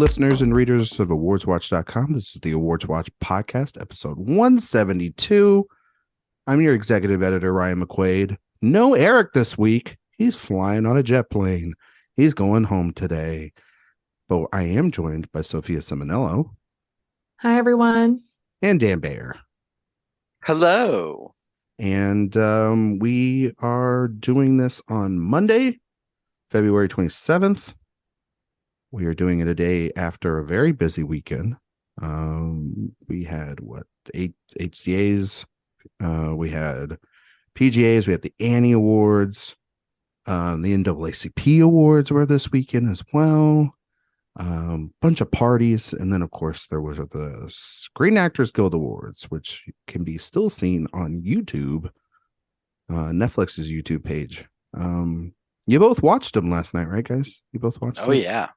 listeners and readers of AwardsWatch.com. This is the AwardsWatch Podcast, episode 172. I'm your executive editor, Ryan McQuade. No Eric this week. He's flying on a jet plane. He's going home today. But I am joined by Sophia Ciminello. Hi, everyone. And Dan Bayer. Hello. And we are doing this on Monday, February 27th. We are doing it a day after a very busy weekend. We had, 8 HCAs. We had PGAs. We had the Annie Awards. The NAACP Awards were this weekend as well. Bunch of parties. And then, of course, there was the Screen Actors Guild Awards, which can be still seen on YouTube, Netflix's YouTube page. You both watched them last night, right, guys? You both watched them? Oh, yeah.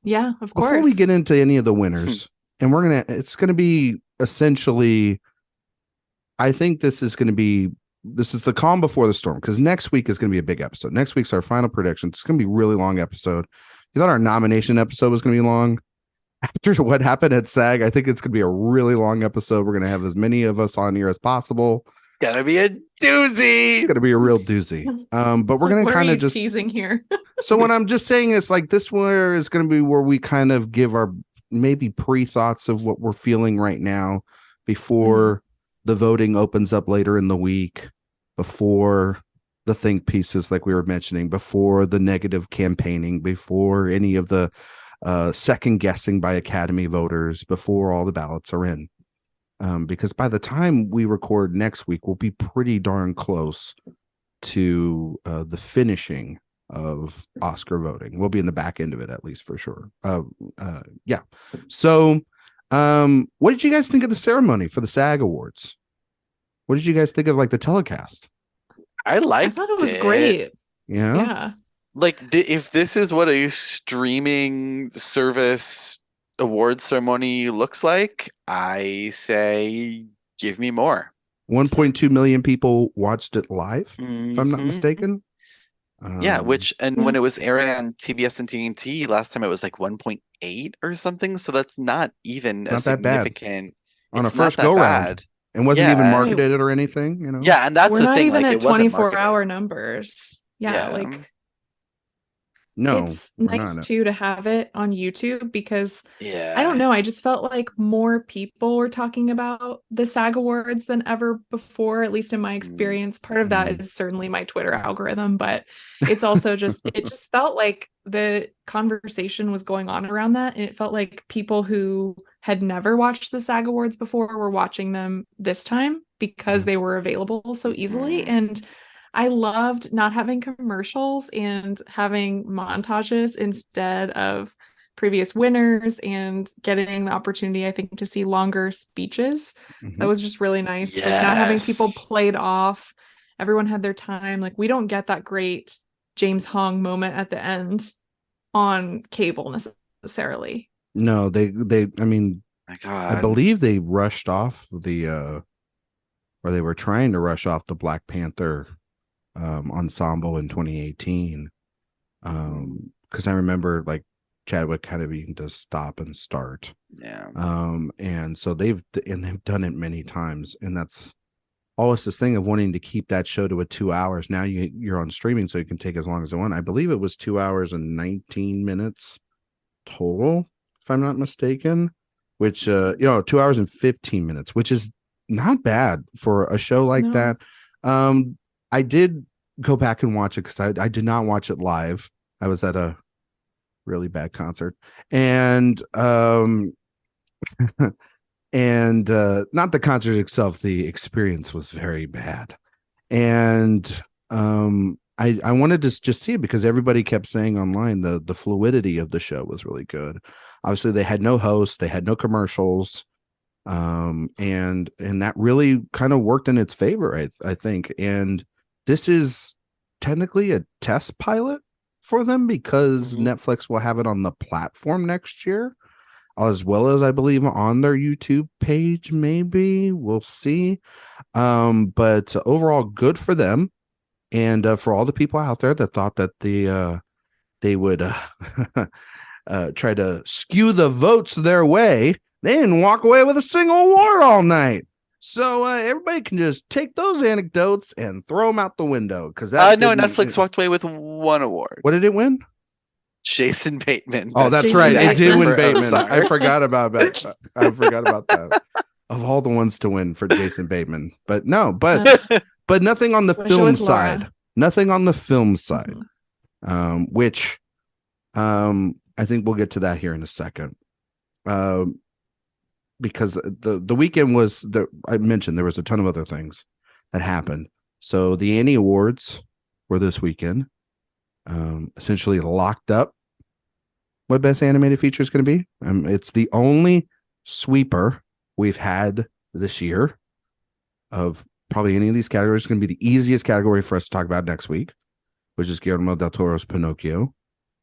Yeah, of course. Before we get into any of the winners, and it's going to be essentially, I think this is the calm before the storm, because next week is going to be a big episode. Next week's our final prediction. It's going to be a really long episode. You thought our nomination episode was going to be long? After what happened at SAG, I think it's going to be a really long episode. We're going to have as many of us on here as possible. Gonna be a doozy. It's going to be a real doozy. But we're going to kind of just teasing here. So what I'm just saying is, like, this where is going to be where we kind of give our maybe pre-thoughts of what we're feeling right now before the voting opens up later in the week, before the think pieces like we were mentioning, before the negative campaigning, before any of the second guessing by Academy voters, before all the ballots are in. Because by the time we record next week, we'll be pretty darn close to the finishing of Oscar voting. We'll be in the back end of it, at least, for sure. Yeah. So what did you guys think of the ceremony for the SAG Awards? What did you guys think of, like, the telecast? I thought it was great. Yeah. Like, if this is what a streaming service awards ceremony looks like, I say give me more. 1.2 million people watched it live, if I'm not mistaken. When it was airing on TBS and TNT last time, it was like 1.8 or something. So that's not even not a that significant bad. On a first go round. And wasn't even marketed or anything, you know? Yeah, and that's we're the not thing. Even like, at 24-hour numbers. Yeah, no, it's nice too to have it on YouTube, because I don't know, I just felt like more people were talking about the SAG Awards than ever before, at least in my experience. Part of that is certainly my Twitter algorithm, but it's also just it just felt like the conversation was going on around that, and it felt like people who had never watched the SAG Awards before were watching them this time because they were available so easily. And I loved not having commercials and having montages instead of previous winners, and getting the opportunity, I think, to see longer speeches. That was just really nice. Yes. Like, not having people played off. Everyone had their time. Like, we don't get that great James Hong moment at the end on cable necessarily. No, they I mean, my God. I believe they rushed off or they were trying to rush off the Black Panther ensemble in 2018, because I remember, like, Chadwick kind of needing to stop and start, and so they've done it many times, and that's always this thing of wanting to keep that show to 2 hours. Now you're on streaming, so you can take as long as you want. I believe it was 2 hours and 19 minutes total, if I'm not mistaken, which 2 hours and 15 minutes, which is not bad for a show like that. I did go back and watch it because I did not watch it live. I was at a really bad concert, and and not the concert itself. The experience was very bad, and I wanted to just see it because everybody kept saying online the fluidity of the show was really good. Obviously, they had no host, they had no commercials. And that really kind of worked in its favor, I think. And this is technically a test pilot for them because Netflix will have it on the platform next year, as well as, I believe, on their YouTube page. Maybe we'll see. But overall, good for them. And for all the people out there that thought that they would try to skew the votes their way, they didn't walk away with a single award all night. So everybody can just take those anecdotes and throw them out the window because no, Netflix walked away with one award. What did it win? Jason Bateman. Oh, that's Jason right. Bateman. It did win For Bateman. Ozark. I forgot about that. I forgot about that. Of all the ones to win for Jason Bateman, but no, but nothing on the Wish it film was Laura. side. Nothing on the film side. Which I think we'll get to that here in a second. Because the weekend was I mentioned there was a ton of other things that happened. So the Annie Awards were this weekend. Essentially locked up what best animated feature is going to be. It's the only sweeper we've had this year of probably any of these categories. It's going to be the easiest category for us to talk about next week, which is Guillermo del Toro's Pinocchio,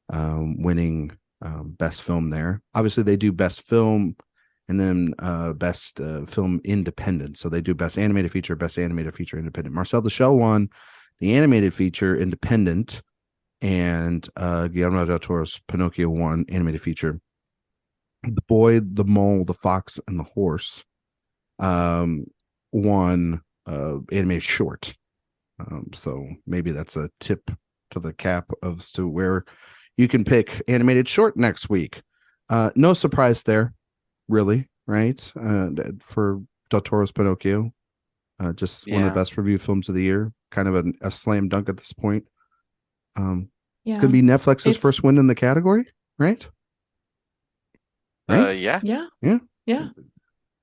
winning best film there. Obviously, they do best film and then best film independent. So they do best animated feature independent. Marcel the Shell won the animated feature independent, and Guillermo del Toro's Pinocchio won animated feature. The Boy, the Mole, the Fox, and the Horse won animated short. So maybe that's a tip to the cap as to where you can pick animated short next week. No surprise there, really, right? For Del Toro's Pinocchio, just one of the best review films of the year. Kind of a slam dunk at this point. It's going to be Netflix's first win in the category, right? Yeah. The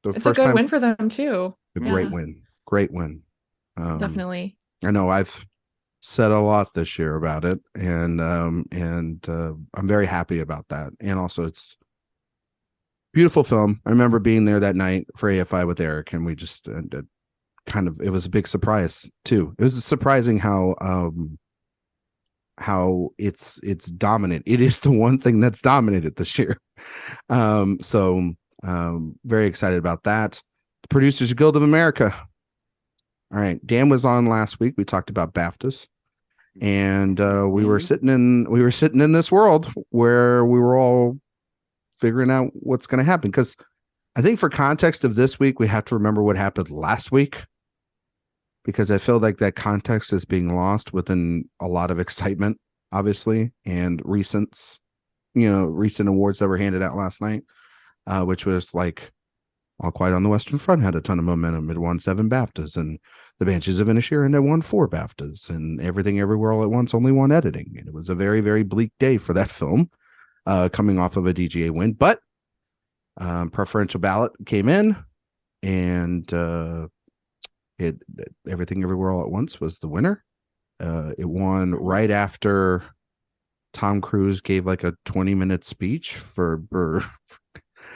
it's first a good time win for them too. Great win. Definitely. I know I've said a lot this year about it, and I'm very happy about that. And also, it's beautiful film. I remember being there that night for AFI with Eric, and we just it was a big surprise too. It was surprising how it's dominant. It is the one thing that's dominated this year. So very excited about that. The Producers Guild of America. All right, Dan was on last week. We talked about BAFTAs, and we were sitting in this world where we were all figuring out what's going to happen. Because I think for context of this week, we have to remember what happened last week, because I feel like that context is being lost within a lot of excitement, obviously, and recent awards that were handed out last night, which was like All Quiet on the Western Front had a ton of momentum. It won 7 BAFTAs, and The Banshees of Inisherin had won 4 BAFTAs, and Everything Everywhere All at Once only won editing. And it was a very, very bleak day for that film, coming off of a DGA win. But preferential ballot came in, and Everything Everywhere All at Once was the winner. It won right after Tom Cruise gave like a 20-minute speech for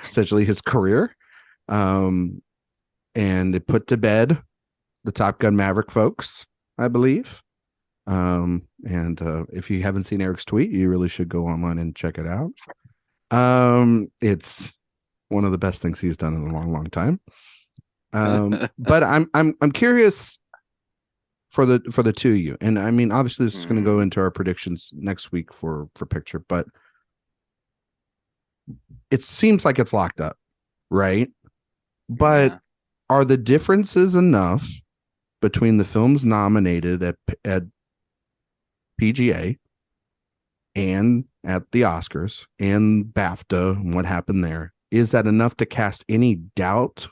essentially his career. And it put to bed the Top Gun Maverick folks, I believe. And if you haven't seen Eric's tweet, you really should go online and check it out. It's one of the best things he's done in a long, long time. But I'm curious for the two of you, and I mean, obviously this is going to go into our predictions next week for picture, but it seems like it's locked up, right? But are the differences enough between the films nominated at PGA and at the Oscars and BAFTA and what happened there? Is that enough to cast any doubt,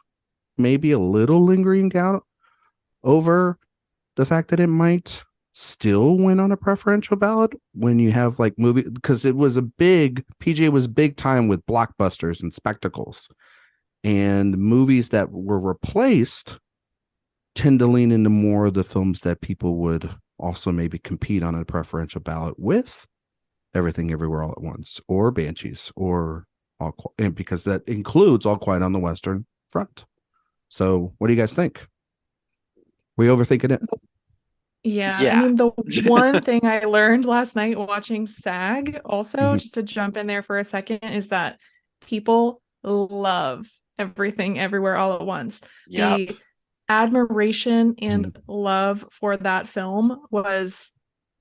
maybe a little lingering doubt, over the fact that it might still win on a preferential ballot when you have like movie? Because it was PGA was big time with blockbusters and spectacles, and movies that were replaced tend to lean into more of the films that people would also maybe compete on a preferential ballot with, Everything Everywhere All at Once or Banshees, or because that includes All Quiet on the Western Front. So what do you guys think? Were you overthinking it? Yeah. I mean, the one thing I learned last night watching SAG also, just to jump in there for a second, is that people love Everything Everywhere All at Once. The admiration and love for that film was,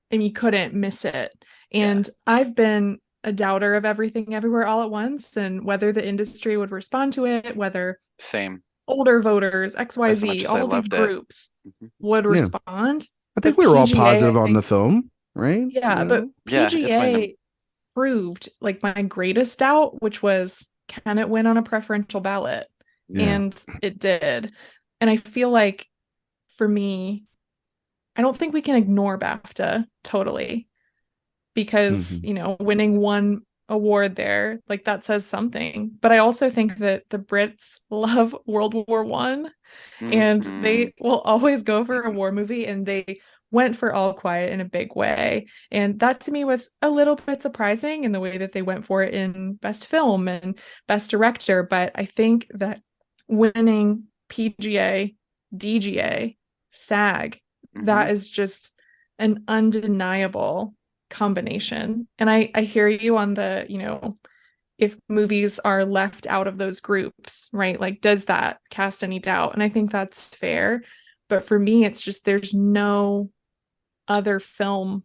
and you couldn't miss it. And I've been a doubter of Everything Everywhere All at Once, and whether the industry would respond to it, whether Same. older voters, As much XYZ, as I all of these loved it. groups would respond. I think But we were all PGA, positive on the film, right? Yeah, You but know? Yeah, it's my PGA proved like my greatest doubt, which was, can it win on a preferential ballot? Yeah. And it did. And I feel like for me, I don't think we can ignore BAFTA totally, because, you know, winning one award there, like that says something. But I also think that the Brits love World War One, and they will always go for a war movie, and they went for All Quiet in a big way. And that to me was a little bit surprising in the way that they went for it in Best Film and Best Director. But I think that winning PGA, DGA, SAG, that is just an undeniable combination. And I hear you on the, you know, if movies are left out of those groups, right? Like, does that cast any doubt? And I think that's fair. But for me, it's just there's no other film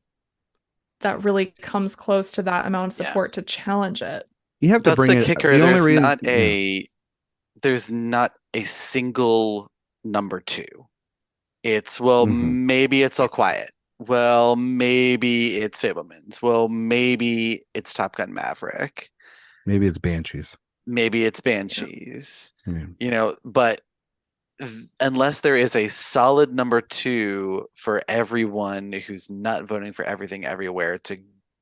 that really comes close to that amount of support to challenge it. You have to That's bring the it. kicker. The only There's reason, not a there's not a single number two. It's maybe it's All Quiet. Well, maybe it's Fabelmans. Well, maybe it's Top Gun Maverick. maybe it's Banshees. Maybe it's Banshees. Yeah. You know, but unless there is a solid number two for everyone who's not voting for Everything Everywhere to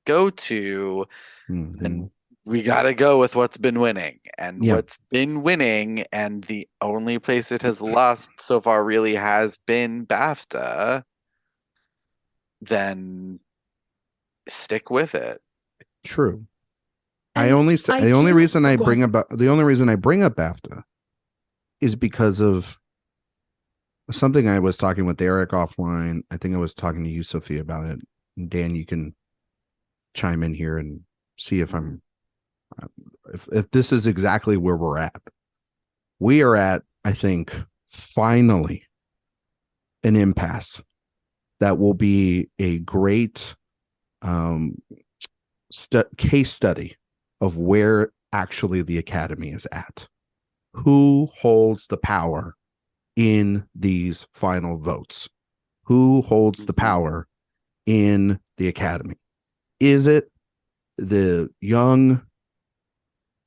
go to, then we got to go with what's been winning. And what's been winning, and the only place it has lost so far really has been BAFTA, then stick with it. True. And the only reason I bring up BAFTA is because of something I was talking with Eric offline. I think I was talking to you, Sophia, about it. And Dan, you can chime in here and see if I'm if this is exactly where we're at. We are at, I think, finally an impasse that will be a great case study of where actually the Academy is at. Who holds the power in these final votes? Who holds the power in the Academy? Is it the young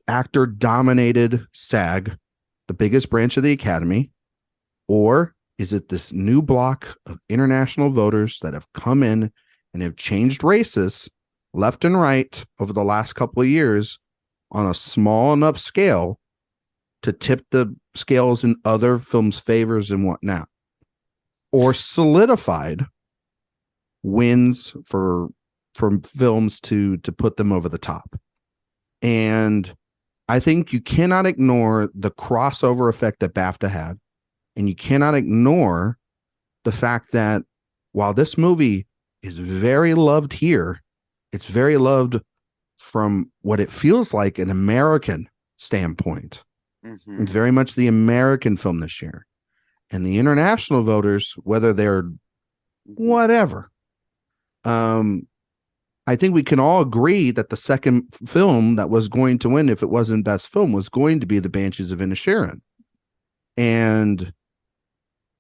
actor-dominated SAG, the biggest branch of the Academy, or is it this new block of international voters that have come in and have changed races left and right over the last couple of years on a small enough scale to tip the scales in other films' favors and whatnot, or solidified wins for films to put them over the top? And I think you cannot ignore the crossover effect that BAFTA had, and you cannot ignore the fact that while this movie is very loved here, it's very loved from what it feels like an American standpoint. It's very much the American film this year. And the international voters, whether they're whatever, I think we can all agree that the second film that was going to win, if it wasn't Best Film, was going to be The Banshees of Inisherin. And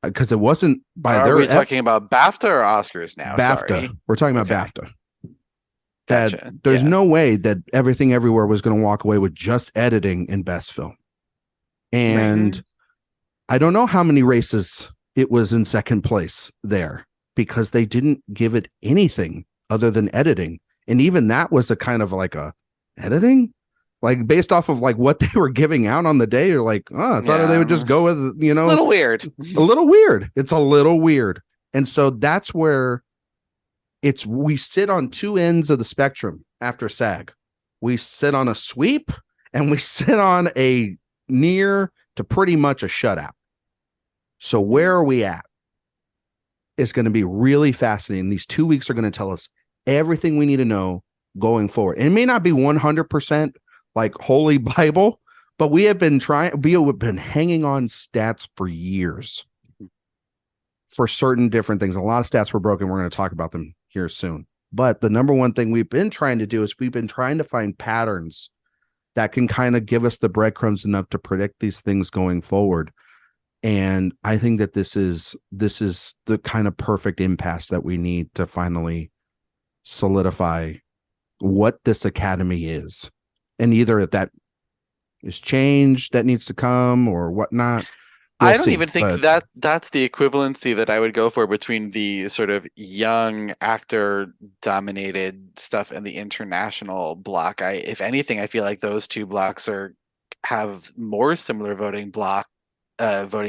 because it wasn't by Are their... we talking about BAFTA or Oscars now? BAFTA. Sorry. We're talking about BAFTA. Gotcha. There's no way that Everything Everywhere was going to walk away with just editing and Best Film. And I don't know how many races it was in second place there, because they didn't give it anything other than editing. And even that was a kind of like a editing, like based off of like what they were giving out on the day. You're like, oh, I thought they would just go with, you know, a little weird. A little weird. It's a little weird. And so that's where we sit on two ends of the spectrum after SAG. We sit on a sweep, and we sit on a near to pretty much a shutout. So where are we at? It's going to be really fascinating. These 2 weeks are going to tell us everything we need to know going forward. And it may not be 100% like Holy Bible, but we have been hanging on stats for years for certain different things. A lot of stats were broken. We're going to talk about them here soon. But the number one thing we've been trying to do is we've been trying to find patterns that can kind of give us the breadcrumbs enough to predict these things going forward. And I think that this is the kind of perfect impasse that we need to finally solidify what this academy is. And either that is change that needs to come or whatnot. I don't even think that that's the equivalency that I would go for between the sort of young actor dominated stuff and the international block. If anything, I feel like those two blocks have more similar voting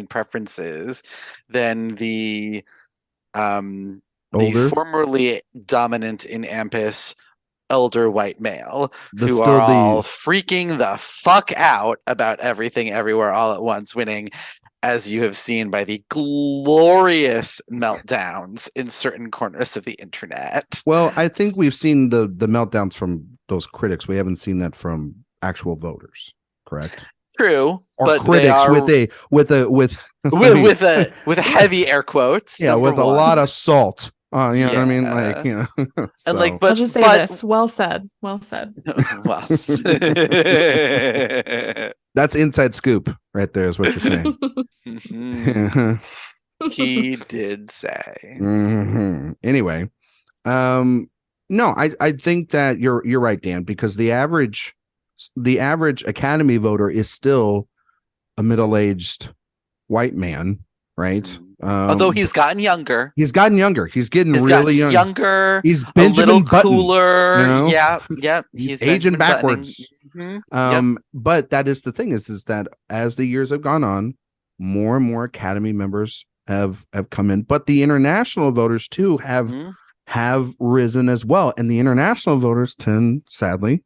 preferences than the formerly dominant in AMPAS elder white male who are all freaking the fuck out about everything everywhere all at once, winning, as you have seen by the glorious meltdowns in certain corners of the internet. Well, I think we've seen the meltdowns from those critics. We haven't seen that from actual voters, correct? True, or but critics with heavy air quotes. Yeah, with a lot of salt. You know what I mean? Like, you know. So. And like, but I'll just say this: well said, well said. Well, that's inside scoop right there, is what you're saying. Mm-hmm. He did say. Mm-hmm. Anyway, no, I think that you're right, Dan, because the average Academy voter is still a middle-aged white man, right? Although he's gotten younger. He's getting really younger. He's Benjamin a little Button, cooler. You know? Yeah. He's aging backwards. Mm-hmm. But that is the thing is that as the years have gone on, more and more Academy members have come in, but the international voters too have risen as well. And the international voters tend, sadly,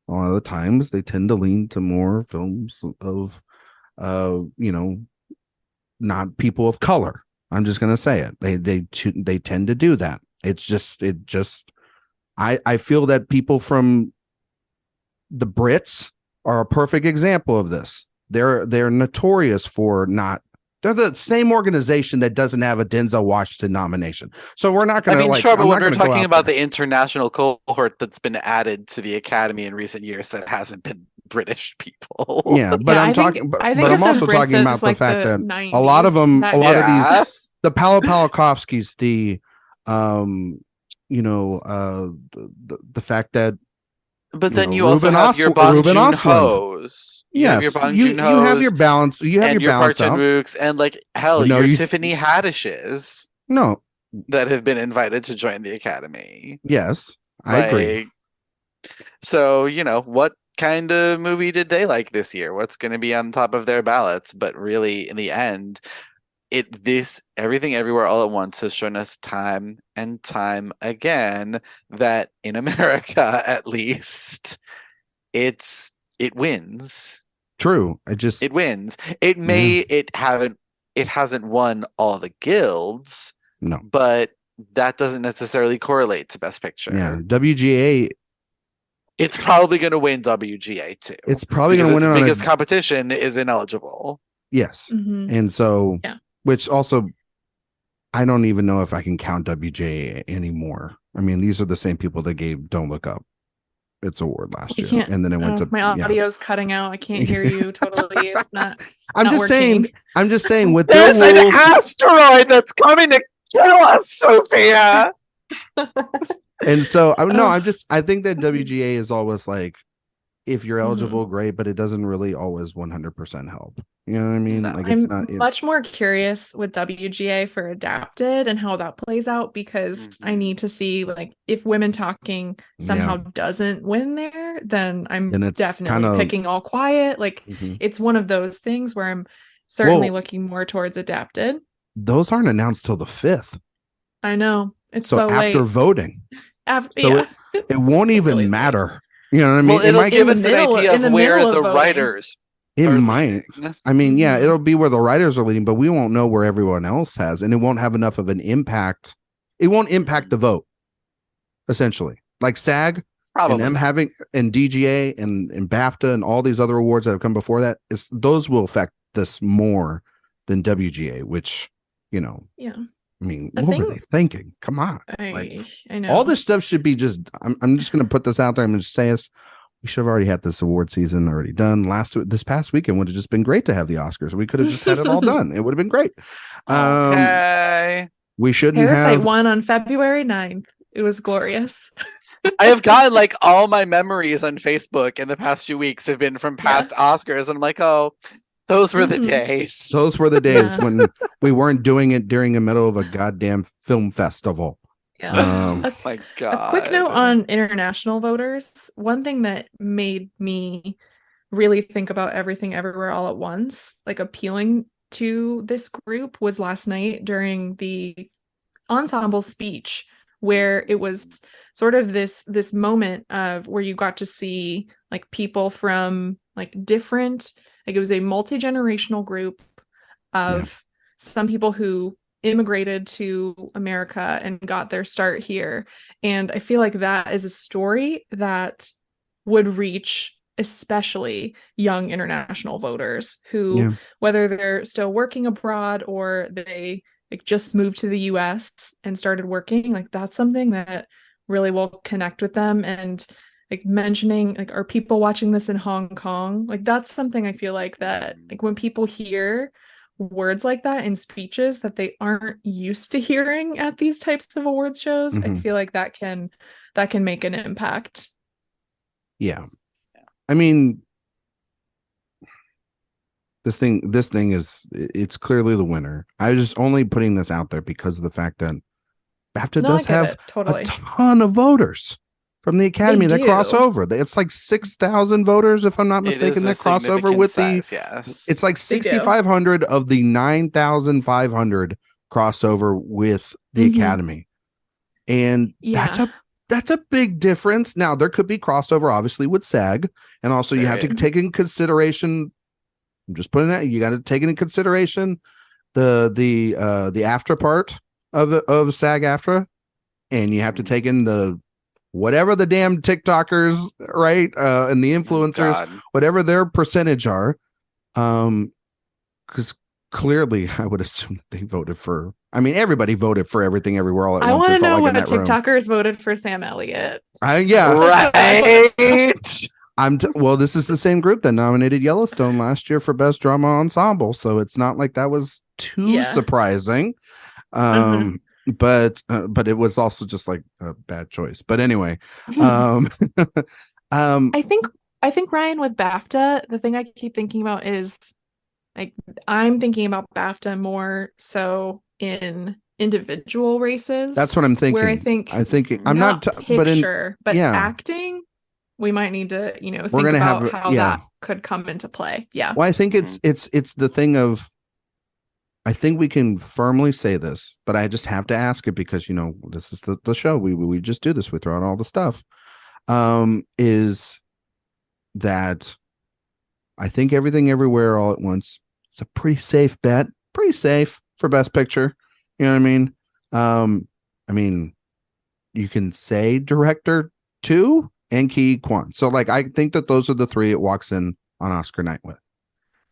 a lot of the times they tend to lean to more films of, not people of color. I'm just going to say it. They tend to do that. I feel that people from the Brits are a perfect example of this. They're notorious for not. They're the same organization that doesn't have a Denzel Washington nomination. So we're not going to. Sure, but when we're talking about the international cohort that's been added to the Academy in recent years, that hasn't been British people. Yeah, but I'm also talking about the fact that 90s, a lot of these, the Palakowskis, the fact that. But then you also have your Bong Joon-ho's. Yes, you have your balance. You have your balance out. And like hell, your Tiffany Haddishes. No, that have been invited to join the Academy. Yes, I agree. So what kind of movie did they like this year? What's going to be on top of their ballots? But really, in the end, Everything Everywhere All at Once has shown us time and time again that in America, at least, it wins. True. It wins. It hasn't won all the guilds. No. But that doesn't necessarily correlate to Best Picture. Yeah. WGA. It's probably going to win WGA too. It's probably going to win. Its biggest competition is ineligible. Yes. Mm-hmm. And so, which also, I don't even know if I can count WGA anymore. I mean, these are the same people that gave Don't Look Up its award last year. And then it went to my audio's cutting out. I can't hear you totally. It's not. I'm just saying with there's an asteroid that's coming to kill us, Sophia. And so I think that WGA is always like, if you're eligible, great, but it doesn't really always 100% help. You know what I mean? Like I'm much more curious with WGA for adapted and how that plays out, because I need to see like if Women Talking somehow doesn't win there, then I'm definitely picking All Quiet. Like it's one of those things where I'm certainly looking more towards adapted. Those aren't announced till the 5th. I know. It's so after late. voting. It won't even really matter. You know what I mean? Well, it'll give us an idea of where the writers. It might. I mean, it'll be where the writers are leading, but we won't know where everyone else has, and it won't have enough of an impact. It won't impact the vote, essentially. Like SAG and DGA and BAFTA and all these other awards that have come before that, those will affect this more than WGA, which, Yeah. I mean, what were they thinking? Come on. I know. All this stuff should be just, I'm just going to put this out there. I'm going to just say this. We should have already had this award season already done. This past weekend would have just been great to have the Oscars. We could have just had it all done. It would have been great. Okay. We shouldn't Parasite won on February 9th. It was glorious. I have gotten like all my memories on Facebook in the past few weeks have been from past Oscars. And I'm like, oh, those were the days. Those were the days when we weren't doing it during the middle of a goddamn film festival. Yeah. Oh my God. A quick note on international voters. One thing that made me really think about Everything Everywhere All at Once, like appealing to this group, was last night during the ensemble speech, where it was sort of this moment of where you got to see like people from like different, like it was a multi-generational group of some people who immigrated to America and got their start here. And I feel like that is a story that would reach especially young international voters who, whether they're still working abroad or they like just moved to the US and started working, like that's something that really will connect with them. And like mentioning like, are people watching this in Hong Kong? Like that's something I feel like that like when people hear words like that in speeches that they aren't used to hearing at these types of awards shows, I feel like that can make an impact. I mean, this thing is, it's clearly the winner. I was just only putting this out there because of the fact that BAFTA does have a ton of voters from the Academy that cross over. It's like 6,000 voters, if I'm not mistaken, that cross over with size, it's like 6,500 of the 9,500 crossover with the Academy. And that's a big difference. Now, there could be crossover, obviously, with SAG. And also you have to take in consideration, I'm just putting that, you got to take into consideration the after part of SAG AFTRA. And you have to take in the whatever the damn TikTokers, right? And the influencers, whatever their percentage are. Because clearly I would assume they voted for, I mean, everybody voted for Everything Everywhere All at Once. I want to know what TikTokers voted for Sam Elliott. Right. Well, this is the same group that nominated Yellowstone last year for Best Drama Ensemble. So it's not like that was too surprising. But it was also just like a bad choice. But anyway, I think Ryan, with BAFTA, the thing I keep thinking about is like I'm thinking about BAFTA more so in individual races. That's what I'm thinking. Where I think I'm not but acting, we might need to think about how that could come into play. Yeah. Well, I think it's the thing of, I think we can firmly say this, but I just have to ask it because, this is the show. We just do this. We throw out all the stuff. Is that I think Everything Everywhere All at Once, it's a pretty safe bet. Pretty safe for Best Picture. You know what I mean? You can say director too and Ki Kwan. So like, I think that those are the three it walks in on Oscar night with.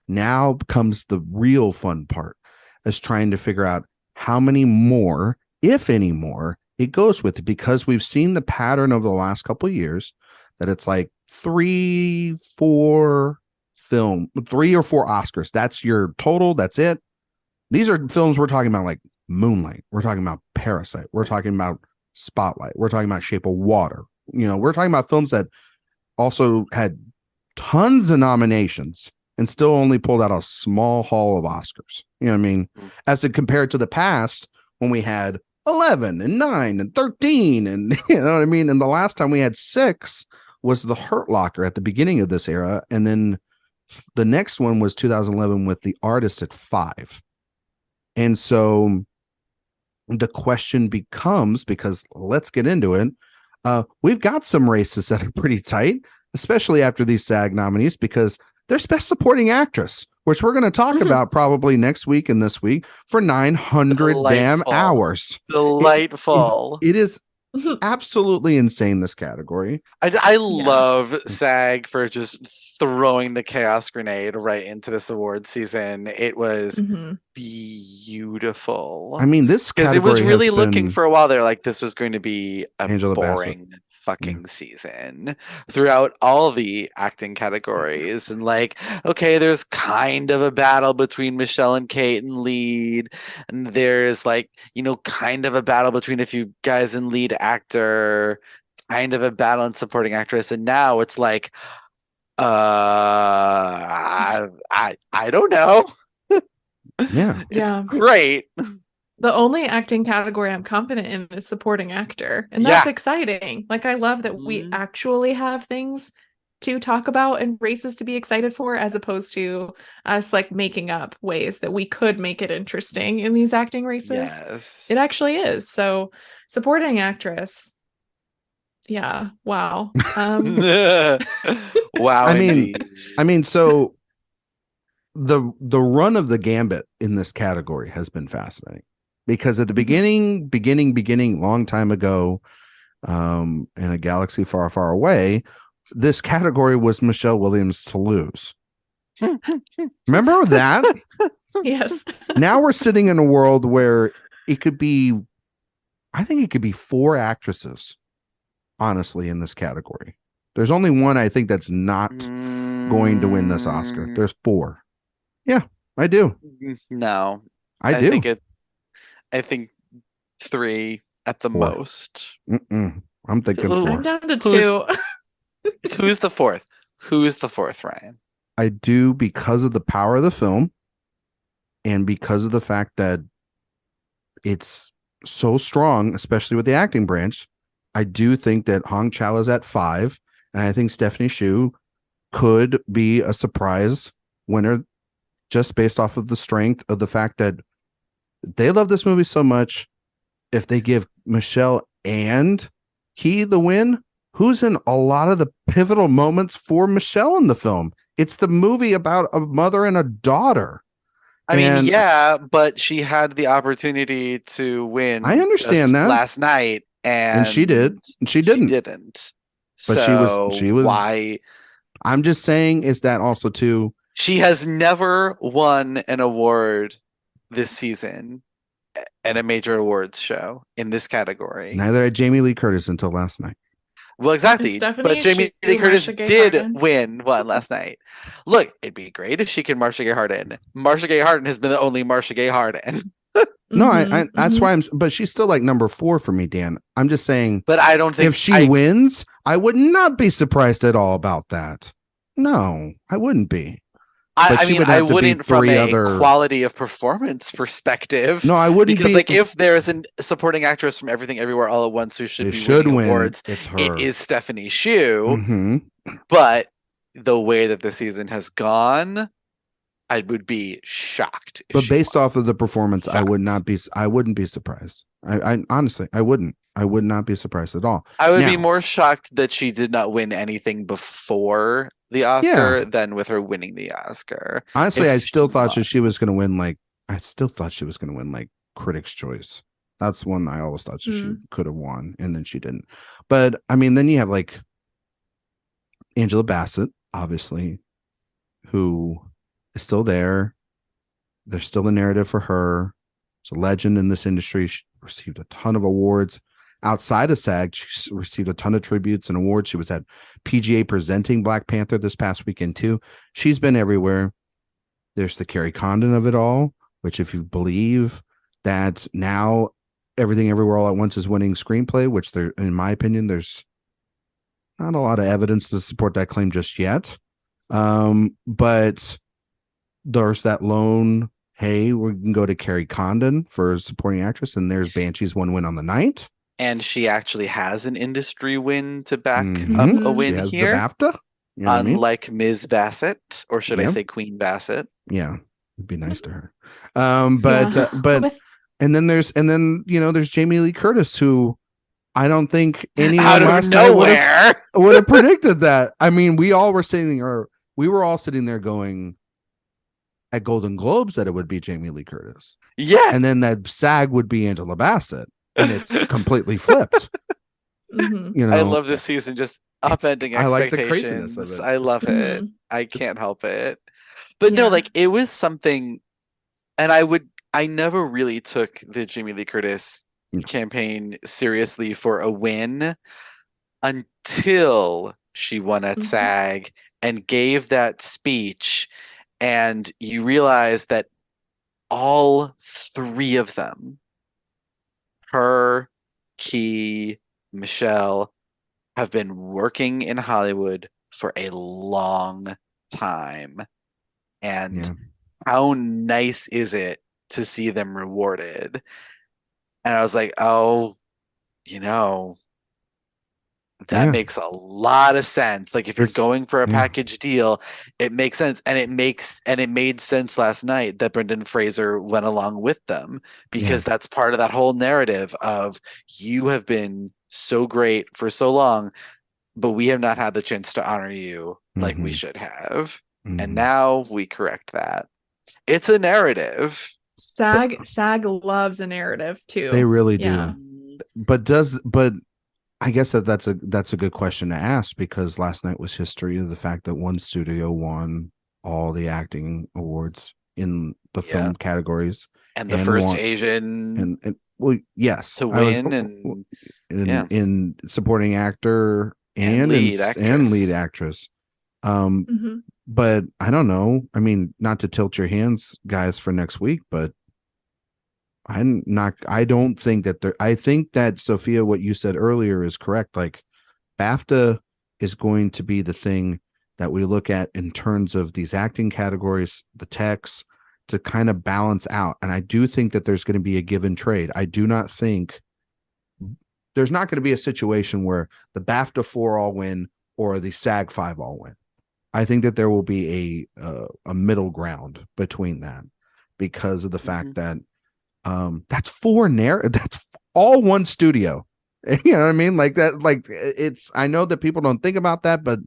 Now comes the real fun part, is trying to figure out how many more, if any more, it goes with it, because we've seen the pattern over the last couple of years that it's like 3 or 4 Oscars. That's your total. That's it. These are films we're talking about, like Moonlight. We're talking about Parasite. We're talking about Spotlight. We're talking about Shape of Water. We're talking about films that also had tons of nominations and still only pulled out a small haul of Oscars. You know what I mean? As it compared to the past when we had 11 and 9 and 13 and you know what I mean? And the last time we had 6 was The Hurt Locker at the beginning of this era. And then the next one was 2011 with The Artist at 5. And so the question becomes, because let's get into it. We've got some races that are pretty tight, especially after these SAG nominees, because there's Best Supporting Actress, which we're going to talk about probably next week and this week for 900 damn hours. Delightful. It is absolutely insane, this category. I love SAG for just throwing the chaos grenade right into this award season. It was beautiful. I mean, this because it was really looking for a while there like this was going to be a Angela boring fucking season throughout all the acting categories, and like, okay, there's kind of a battle between Michelle and Kate in lead, and there's like, you know, kind of a battle between a few guys in lead actor, kind of a battle in supporting actress, and now it's like I don't know. It's great. The only acting category I'm confident in is supporting actor. And that's exciting. Like, I love that we actually have things to talk about and races to be excited for, as opposed to us like making up ways that we could make it interesting in these acting races. Yes. It actually is. So supporting actress. Yeah. Wow. Wow. I mean, so the run of the gambit in this category has been fascinating. Because at the beginning, long time ago, in a galaxy far, far away, this category was Michelle Williams to lose. Remember that? Yes. Now we're sitting in a world where it could be, I think it could be 4 actresses, honestly, in this category. There's only one I think that's not going to win this Oscar. There's 4. Yeah, I do. No, I do. I think 3 at the 4. most. I'm thinking 4. I'm down to 2. Who's the 4th? Who's the 4th, Ryan? I do, because of the power of the film and because of the fact that it's so strong, especially with the acting branch. I do think that Hong Chau is at 5, and I think Stephanie Hsu could be a surprise winner just based off of the strength of the fact that they love this movie so much. If they give Michelle and Key the win, who's in a lot of the pivotal moments for Michelle in the film? It's the movie about a mother and a daughter. I mean, yeah, but she had the opportunity to win. I understand that last night, and she did. She didn't. But so she was. Why? I'm just saying, is that also too? She has never won an award this season at a major awards show in this category. Neither had Jamie Lee Curtis until last night. Well, exactly. But Jamie Lee Curtis did win one last night. Look, it'd be great if she could Marcia Gay Harden. Marcia Gay Harden has been the only Marcia Gay Harden. No, that's why but she's still like number 4 for me, Dan. I'm just saying. But I don't think if she wins, I would not be surprised at all about that. No, I wouldn't be. I mean, I wouldn't from a quality of performance perspective. No, I wouldn't because like if there's a supporting actress from Everything Everywhere All at Once who should win awards, it's her. It is Stephanie Hsu. But the way that the season has gone, I would be shocked. But based off of the performance, I wouldn't be surprised. I honestly, I wouldn't. I would not be surprised at all. I would be more shocked that she did not win anything before the Oscar than with her winning the Oscar. Honestly, I still thought she was going to win. I still thought she was going to win like Critics' Choice. That's one I always thought she could have won, and then she didn't. But I mean, then you have like Angela Bassett, obviously, who is still there. There's still a narrative for her. She's a legend in this industry. She received a ton of awards. Outside of SAG, she received a ton of tributes and awards. She was at PGA presenting Black Panther this past weekend too. She's been everywhere. There's the Carrie Condon of it all, which if you believe that now Everything Everywhere All at Once is winning screenplay, which there, in my opinion, there's not a lot of evidence to support that claim just yet. But there's that lone, hey, we can go to Carrie Condon for supporting actress, and there's Banshee's one win on the night. And she actually has an industry win to back up a win she has here. The BAFTA, you know unlike Ms. Bassett, or should I say Queen Bassett? Yeah, it'd be nice to her. But and then there's Jamie Lee Curtis, who I don't think anyone out of nowhere would have predicted that. I mean, we were all sitting there going at Golden Globes that it would be Jamie Lee Curtis. Yeah, and then that SAG would be Angela Bassett. And it's completely flipped. You know, I love this season, just upending expectations. I like the craziness of it. I love it. I can't help it. But no, like it was something, and I never really took the Jamie Lee Curtis campaign seriously for a win until she won at SAG and gave that speech, and you realize that all three of them, her, Key, Michelle, have been working in Hollywood for a long time. And how nice is it to see them rewarded? And I was like, oh, that makes a lot of sense. Like if you're going for a package deal, it makes sense. And it made sense last night that Brendan Fraser went along with them, because that's part of that whole narrative of, you have been so great for so long, but we have not had the chance to honor you like we should have. And now we correct that. It's a narrative. SAG loves a narrative too. They really do. But I guess that's a good question to ask, because last night was history of the fact that one studio won all the acting awards in the film categories, and the first Asian and well, yes, to win, in supporting actor and lead actress. But I don't know. I mean, not to tilt your hands, guys, for next week, but I don't think that I think that, Sophia, what you said earlier is correct. Like, BAFTA is going to be the thing that we look at in terms of these acting categories, the techs, to kind of balance out. And I do think that there's going to be a give and trade. I do not think there's not going to be a situation where the BAFTA 4 all win or the SAG 5 all win. I think that there will be a middle ground between that, because of the fact that that's that's all one studio. You know what I mean? Like that, like I know that people don't think about that, but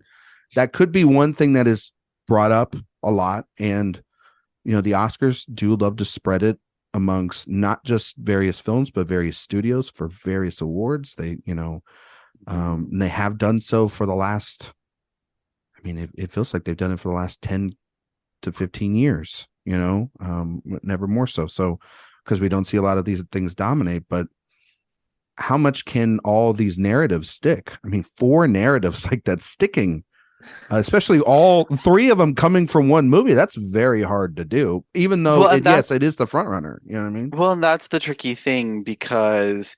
that could be one thing that is brought up a lot. And, the Oscars do love to spread it amongst not just various films, but various studios for various awards. They, they have done so for the last, it feels like they've done it for the last 10 to 15 years, never more so. So, because we don't see a lot of these things dominate, but how much can all these narratives stick? 4 narratives like that sticking, especially all 3 of them coming from one movie. That's very hard to do, even though it is the front runner. You know what I mean? Well, and that's the tricky thing, because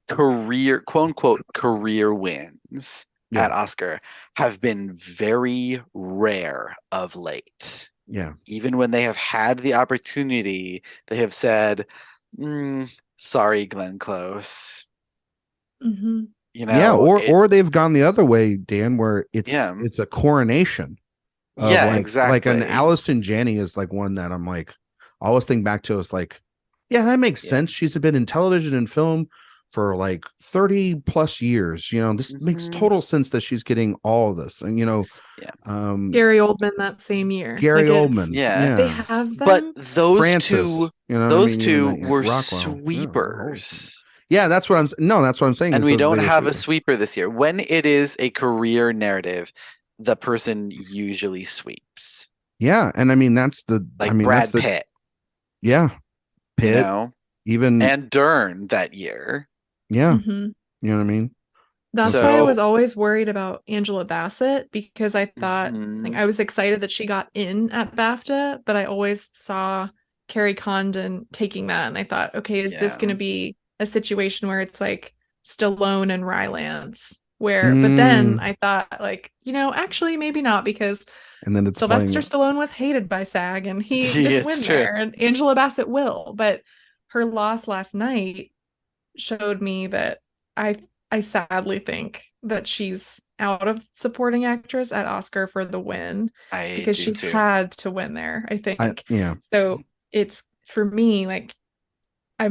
quote unquote career wins at Oscar have been very rare of late. Yeah. Even when they have had the opportunity, they have said, sorry, Glenn Close. Or they've gone the other way, Dan, where it's a coronation. Exactly. Like an Allison Janney is like one that I'm like, I always think back to. It's like, that makes sense. She's been in television and film for like 30 plus years. This makes total sense that she's getting all of this. And Gary Oldman that same year. Gary Oldman. They have them. But those Francis, two were sweepers. That's what I'm saying. And we don't have a sweeper this year. When it is a career narrative, the person usually sweeps. Yeah, and that's the Brad Pitt. Yeah, Pitt. Even and Dern that year. Yeah, you know what I mean. That's why I was always worried about Angela Bassett, because I thought I was excited that she got in at BAFTA, but I always saw Carrie Condon taking that, and I thought, okay, is this going to be a situation where it's like Stallone and Rylance? But then I thought, actually maybe not, because and then Sylvester Stallone was hated by SAG and he didn't win there, and Angela Bassett will. But her loss last night showed me that I sadly think that she's out of supporting actress at Oscar for the win, because she had to win there, I think. So it's, for me, like, I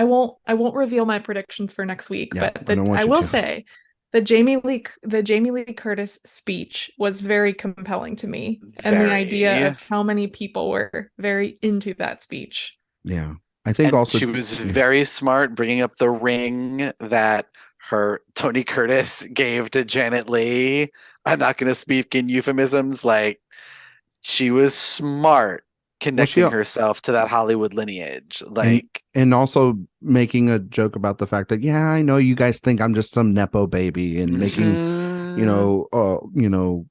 won't reveal my predictions for next week, but I will say the Jamie Lee Curtis speech was very compelling to me, and the idea of how many people were very into that speech. Yeah. I think also she was very smart bringing up the ring that Tony Curtis gave to Janet Leigh. I'm not going to speak in euphemisms. Like, she was smart connecting herself to that Hollywood lineage. Like, and also making a joke about the fact that, yeah, I know you guys think I'm just some Nepo baby, and making,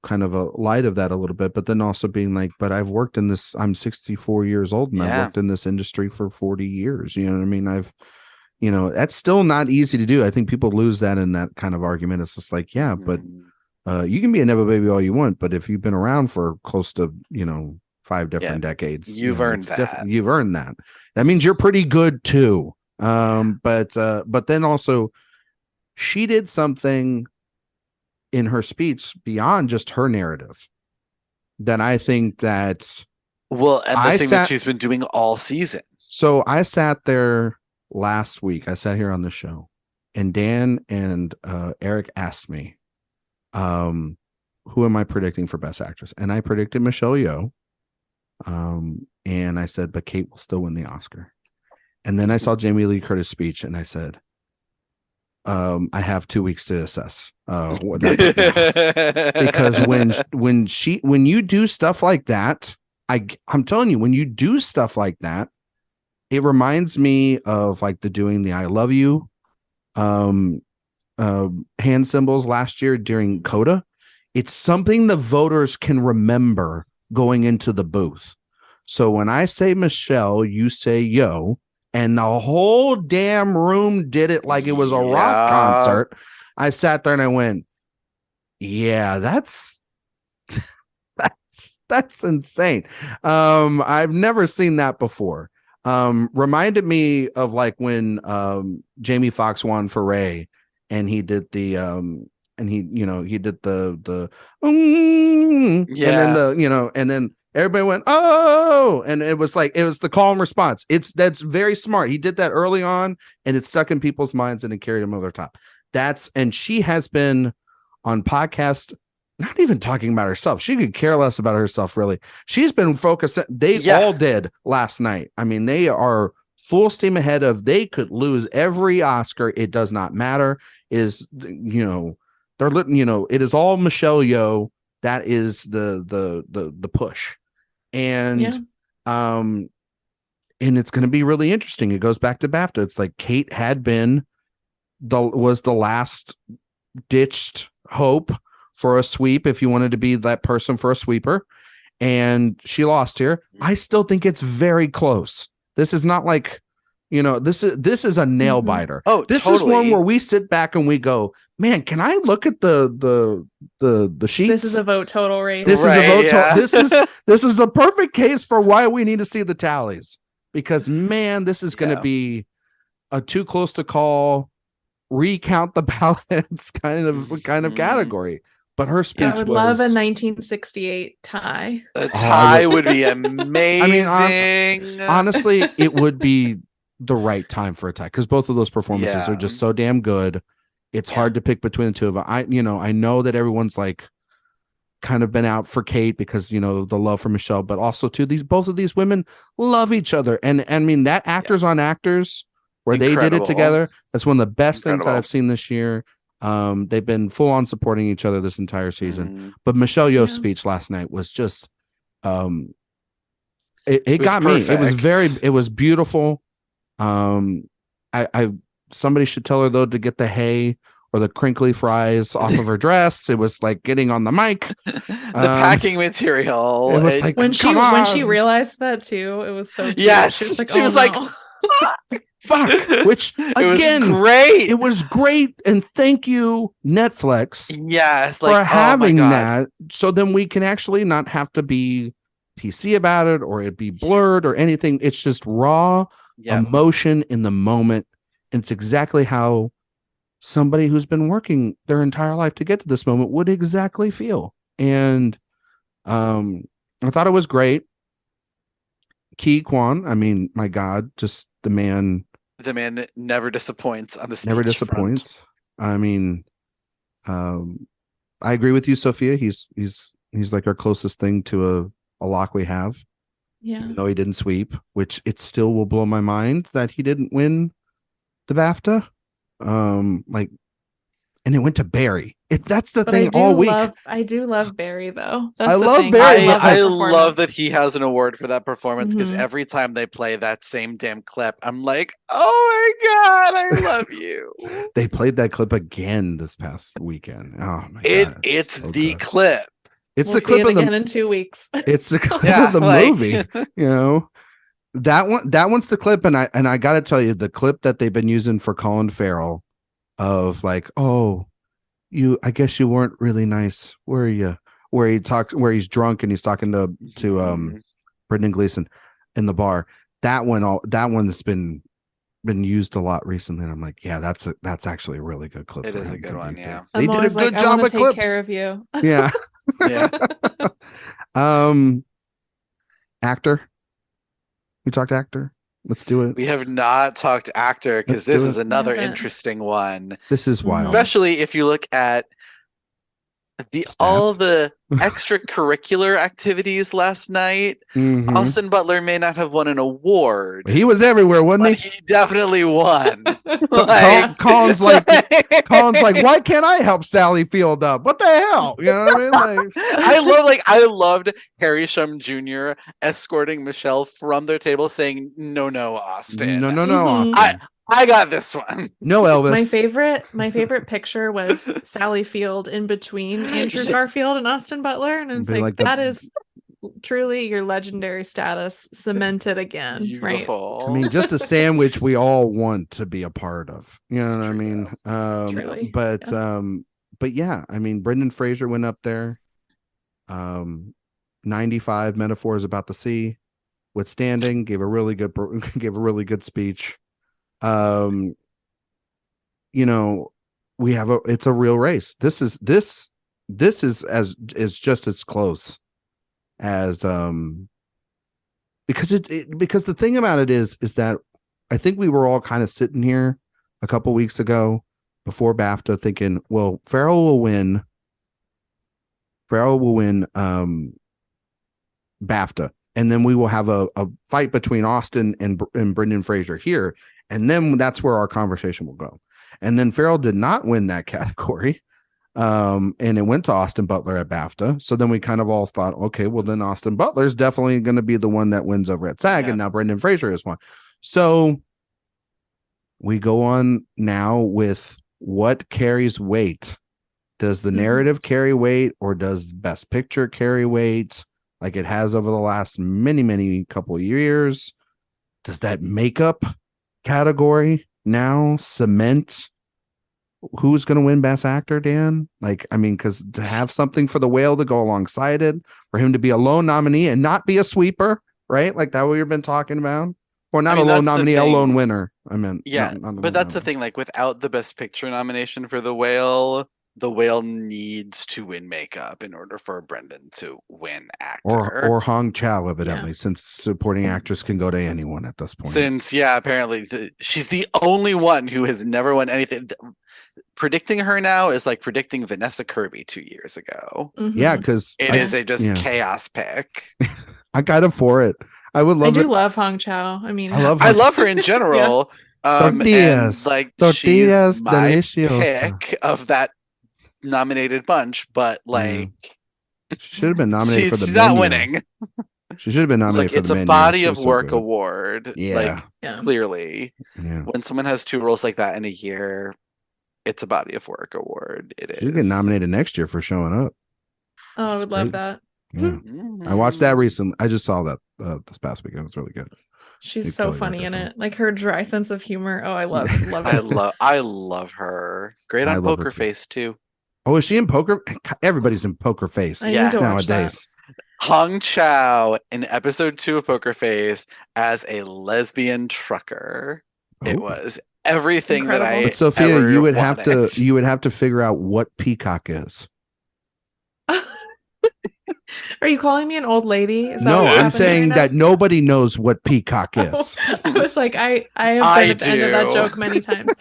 kind of a light of that a little bit, but then also being like, but I've worked in this, I'm 64 years old and I've worked in this industry for 40 years. You know what I mean? That's still not easy to do. I think people lose that in that kind of argument. It's just like, yeah, but you can be a Nepo baby all you want, but if you've been around for close to, 5 different decades, you've earned that. You've earned that. That means you're pretty good too. But then also she did something in her speech beyond just her narrative that I think that that she's been doing all season. So I sat there last week. I sat here on the show, and Dan and Eric asked me, who am I predicting for Best Actress? And I predicted Michelle Yeoh. And I said, but Kate will still win the Oscar. And then I saw Jamie Lee Curtis' speech, and I said, I have 2 weeks to assess what that because when you do stuff like that, I'm telling you, when you do stuff like that, it reminds me of like doing the I love you hand symbols last year during CODA. It's something the voters can remember going into the booth. So when I say Michelle, you say Yeoh, and the whole damn room did it like it was a rock concert. I sat there and I went, yeah, that's insane. I've never seen that before. Reminded me of like when Jamie Foxx won for Ray, and he did the he did the and then and then everybody went, oh, and it was the call and response. That's very smart. He did that early on, and it stuck in people's minds, and it carried them over the top. And she has been on podcast, not even talking about herself. She could care less about herself, really. She's been focused. All did last night. I mean, they are full steam ahead of, they could lose every Oscar. It does not matter. It is all Michelle Yeoh. That is the push. And it's going to be really interesting. It goes back to BAFTA. It's like Kate had been was the last ditched hope for a sweep, if you wanted to be that person for a sweeper, and she lost here. I still think it's very close. This is not like, this is a nail biter. Oh, this is one where we sit back and we go, man, can I look at the sheets? This is a vote total race. This is a vote total. This is a perfect case for why we need to see the tallies, because man, this is going to be a too close to call, recount the ballots kind of category. But her speech I would love a 1968 tie. A tie would be amazing. I mean, honestly, it would be the right time for a tie, because both of those performances are just so damn good. It's hard to pick between the two of them. I know that everyone's like kind of been out for Kate because the love for Michelle, but also too, both of these women love each other, and I mean that actors on actors where they did it together. That's one of the best things that I've seen this year. They've been full on supporting each other this entire season. But Michelle Yeoh's speech last night was just it got perfect. Me. It was beautiful. Somebody should tell her though to get the hay or the crinkly fries off of her dress. It was like getting on the mic. The packing material. It was like when she realized that too, it was so cute. Yes. She was like fuck, which again, it was great, and thank you Netflix, for having that, so then we can actually not have to be PC about it or it be blurred or anything. It's just raw emotion in the moment, and it's exactly how somebody who's been working their entire life to get to this moment would exactly feel. And I thought it was great. Ki Kwan, I mean, my God, just the man never disappoints on this. Never disappoints. Front. I mean, I agree with you, Sophia. He's like our closest thing to a lock we have. Yeah. Even though he didn't sweep, which it still will blow my mind that he didn't win the BAFTA. Like and it went to Barry. That's the But thing all week. I do love Barry though. I love Barry. I love that he has an award for that performance because every time they play that same damn clip, I'm like, oh my God, I love you. They played that clip again this past weekend. Oh my God. It's so the good. Clip. It's the clip of again in 2 weeks. It's the clip of the movie. You know, that one's the clip, and I got to tell you, the clip that they've been using for Colin Farrell of like, oh, I guess you weren't really nice, were you? Where he's drunk and he's talking to Brendan Gleeson in the bar. That one that's been used a lot recently, and I'm like, yeah, that's actually a really good clip. It is a good one. Yeah, they did a good job with clips. Take care of you. Yeah. Yeah. Actor. We talked actor. Let's do it. We have not talked actor because this is another interesting one. This is wild. Especially if you look at all the extracurricular activimes last night. Austin Butler may not have won an award. He was everywhere, wasn't he? He definitely won. Colin's like, why can't I help Sally Field up? What the hell? You know what I mean? I loved Harry Shum Jr. escorting Michelle from their table, saying, "No, Austin. No, Austin. I got this one. No, Elvis. My favorite picture was Sally Field in between Andrew Garfield and Austin Butler, and I was like that is truly your legendary status cemented again. Beautiful. Right? I mean, just a sandwich we all want to be a part of. You know what I mean? But yeah, I mean, Brendan Fraser went up there. 95 metaphors about the sea, withstanding, gave a really good speech. You know, it's a real race. This is just as close as because the thing about it is that I think we were all kind of sitting here a couple weeks ago before BAFTA thinking, well, Farrell will win BAFTA, and then we will have a fight between Austin and Brendan Fraser here. And then that's where our conversation will go. And then Farrell did not win that category. And it went to Austin Butler at BAFTA. So then we kind of all thought, okay, well then Austin Butler is definitely going to be the one that wins over at SAG. And now Brendan Fraser is one. So we go on now with what carries weight. Does the narrative carry weight, or does Best Picture carry weight like it has over the last many couple of years? Does that makeup category now cement who's going to win Best Actor, Dan? Like, I mean, because to have something for The Whale to go alongside it, for him to be a lone nominee and not be a sweeper, right? Like that we've been talking about, or not a lone nominee, a lone winner. I mean, but that's the thing. Like, without the Best Picture nomination for The Whale needs to win makeup in order for Brendan to win actor, or Hong Chow, evidently, since supporting actress can go to anyone at this point. Since apparently she's the only one who has never won anything. Predicting her now is like predicting Vanessa Kirby 2 years ago. Yeah, because it is a chaos pick. I got it for it. I would love. I do love Hong Chow. I mean, I love her in general. Tortillas, and, like, tortillas, she's my delicious pick of that nominated bunch, but like she should have been nominated for the she's menu. Not winning. She should have been nominated for the menu. It's a body of work award. Yeah. Clearly. Yeah. When someone has two roles like that in a year, it's a body of work award. It is. You get nominated next year for showing up. Oh, I would love that. Yeah. I watched that recently. I just saw that this past weekend. It was really good. She's so funny in it. Like her dry sense of humor. Oh, I love it. I love her. Great on Poker Face too. Oh, is she in Poker? Everybody's in Poker Face nowadays. Hong Chow in episode 2 of Poker Face as a lesbian trucker. It was everything that I. But Sophia, ever you would wanted. you would have to figure out what peacock is. Are you calling me an old lady? Is that no, I'm saying that nobody knows what peacoch is. I was like, I have been at the end of that joke many times,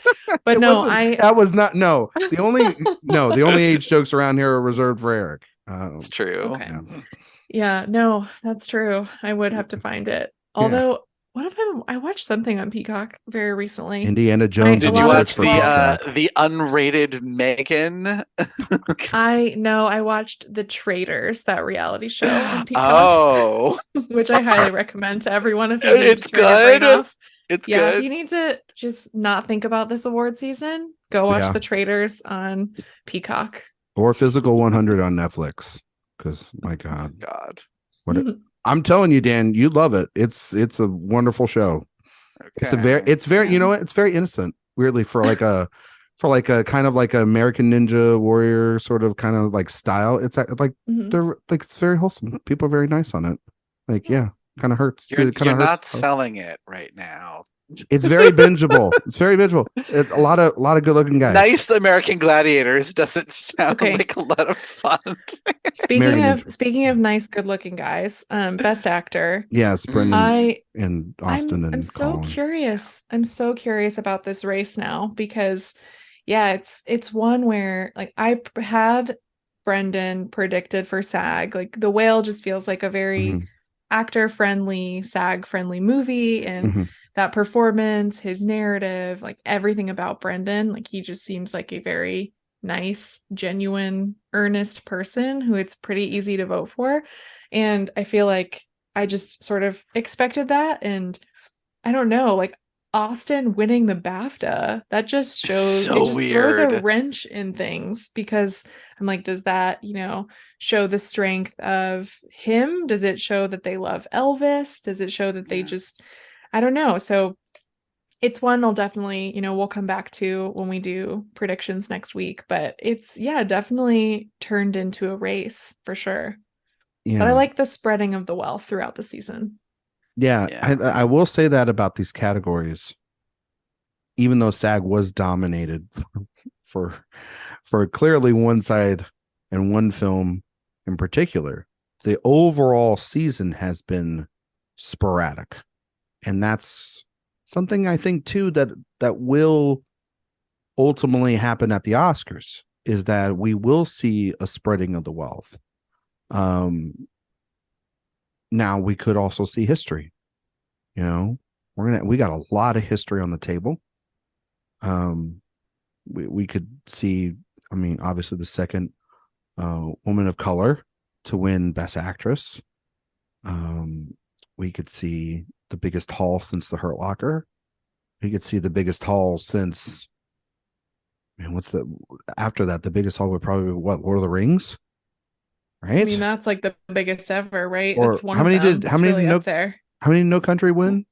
but that was not. No, the only age jokes around here are reserved for Eric. It's true. Okay. Yeah, no, that's true. I would have to find it. Although What if I watched something on Peacock very recently? Indiana Jones. Did you watch the unrated Megan? I watched The Traitors, that reality show on Peacock. Oh, which I highly recommend to everyone if you need it's to turn your brain good. off. It's good. If you need to just not think about this award season, go watch The Traitors on Peacock or Physical 100 on Netflix. Because my God, what I'm telling you, Dan, you love it. It's a wonderful show. Okay. It's very you know what? It's very innocent. Weirdly for like a kind of like American Ninja Warrior sort of kind of like style. It's like they're like it's very wholesome. People are very nice on it. Like kind of hurts. You're not selling it right now. It's very bingeable. It's very bingeable. A lot of good looking guys. Nice American Gladiators doesn't sound like a lot of fun. Speaking of nice good looking guys, best actor. Yes, Brendan and Austin and I'm so curious. I'm so curious about this race now because it's one where like I had Brendan predicted for SAG. Like The Whale just feels like a very actor friendly, SAG friendly movie, and that performance, his narrative, like everything about Brendan, like he just seems like a very nice, genuine, earnest person who it's pretty easy to vote for. And I feel like I just sort of expected that. And I don't know, like Austin winning the BAFTA, that just shows so it just weird. Throws a wrench in things because I'm like, does that, show the strength of him? Does it show that they love Elvis? Does it show that they just, I don't know. So it's one I'll definitely, we'll come back to when we do predictions next week, but it's definitely turned into a race for sure. Yeah. But I like the spreading of the wealth throughout the season. Yeah. I will say that about these categories, even though SAG was dominated for clearly one side and one film in particular, the overall season has been sporadic. And that's something I think too that will ultimately happen at the Oscars, is that we will see a spreading of the wealth. Now we could also see history. We got a lot of history on the table. We could see, obviously the second woman of color to win Best Actress. We could see the biggest haul since The Hurt Locker. We could see the biggest haul since, after that, the biggest haul would probably be what, Lord of the Rings? Right? That's like the biggest ever, right? Or it's one how many of them. Did how many really up there? How many No Country win?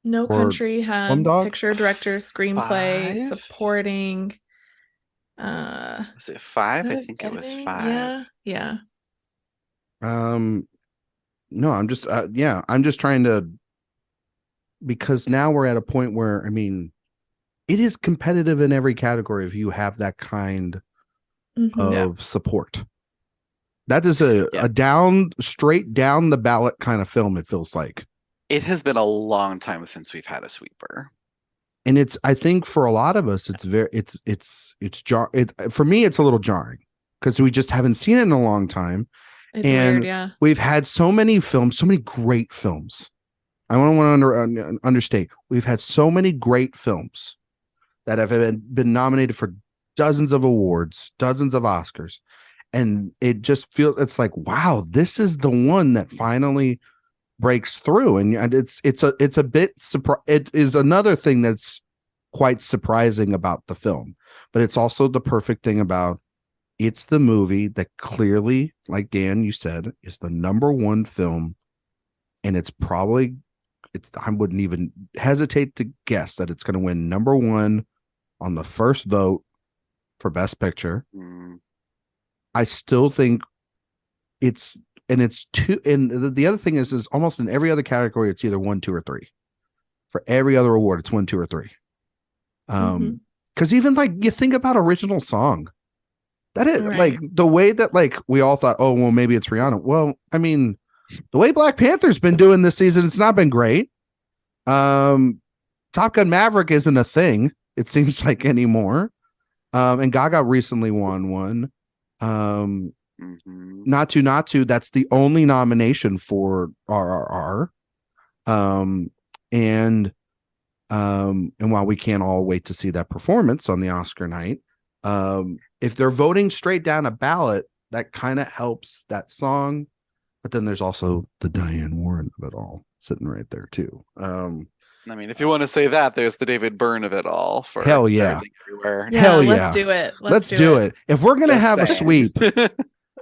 No Country had picture, director, screenplay, 5? Supporting. Was it 5? I think editing? It was 5. Yeah. No, I'm just I'm just trying to, because now we're at a point where it is competitive in every category if you have that kind of support. That is a straight down the ballot kind of film, it feels like. It has been a long time since we've had a sweeper. And I think for a lot of us, it's for me, it's a little jarring because we just haven't seen it in a long time. It's weird, we've had so many films, so many great films. I don't want to understate. We've had so many great films that have been nominated for dozens of awards, dozens of Oscars. And it just feels, it's like, wow, this is the one that finally breaks through. And it's a bit it is another thing that's quite surprising about the film, but it's also the perfect thing about it's the movie that clearly, like Dan, you said, is the #1 film. And I wouldn't even hesitate to guess that it's going to win #1 on the first vote for Best Picture. I still think it's two. And the other thing is almost in every other category, it's either 1, 2, or 3. For every other award, it's 1, 2, or 3. Because even like you think about original song, that is like the way that like we all thought, oh well, maybe it's Rihanna. Well, the way Black Panther's been doing this season, it's not been great. Top Gun Maverick isn't a thing, it seems like, anymore. And Gaga recently won one. Not to, that's the only nomination for RRR. Um, and while we can't all wait to see that performance on the Oscar night, if they're voting straight down a ballot, that kind of helps that song. But then there's also the Diane Warren of it all sitting right there too. I mean, if you want to say that, there's the David Byrne of it all for hell yeah. Everything Everywhere. Yeah, hell yeah. Let's do it. Let's do it. If we're gonna have a sweep,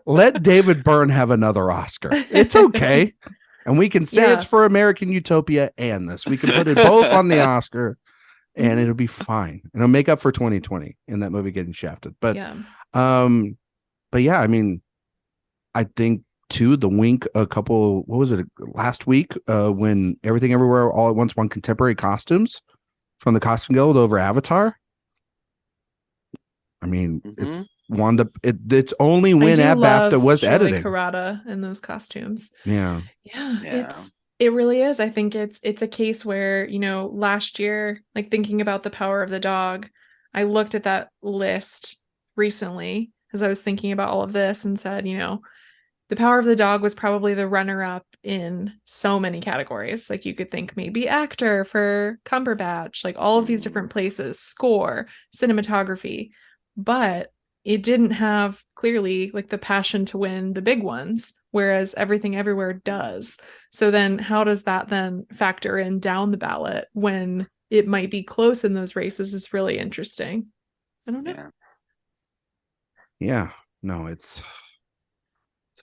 let David Byrne have another Oscar. It's okay. And we can say it's for American Utopia and this. We can put it both on the Oscar and it'll be fine. And it'll make up for 2020 in that movie getting shafted. But yeah, I mean, I think too, the wink last week when Everything Everywhere All at Once won contemporary costumes from the Costume Guild over Avatar. I mean, it's its only win at BAFTA was editing. Kurata in those costumes. Yeah. It really is. I think it's a case where, last year, like thinking about The Power of the Dog, I looked at that list recently as I was thinking about all of this and said, The Power of the Dog was probably the runner-up in so many categories. Like you could think maybe actor for Cumberbatch, like all of these different places, score, cinematography, but it didn't have clearly like the passion to win the big ones, whereas Everything Everywhere does. So then how does that then factor in down the ballot when it might be close in those races is really interesting. I don't know. Yeah. No, it's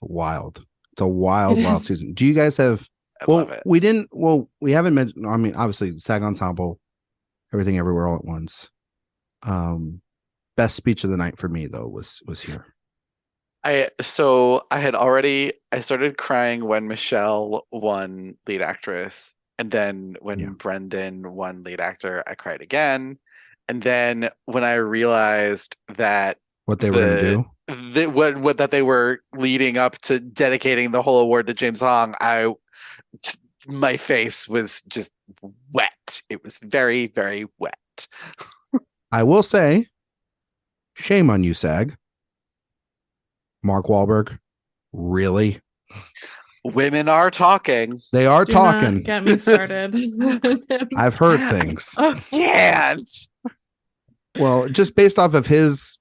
wild. It's a wild season. Do you guys have we haven't mentioned, I mean, obviously SAG Ensemble, Everything Everywhere All at Once. Best speech of the night for me though was here. I started crying when Michelle won lead actress, and then when Brendan won lead actor, I cried again. And then when I realized that what they were going to do, that they were leading up to dedicating the whole award to James Hong, my face was just wet. It was very, very wet. I will say, shame on you, SAG. Mark Wahlberg, really? Women are talking. They are talking. Not get me started. I've heard things. Oh, can't. Well, just based off of his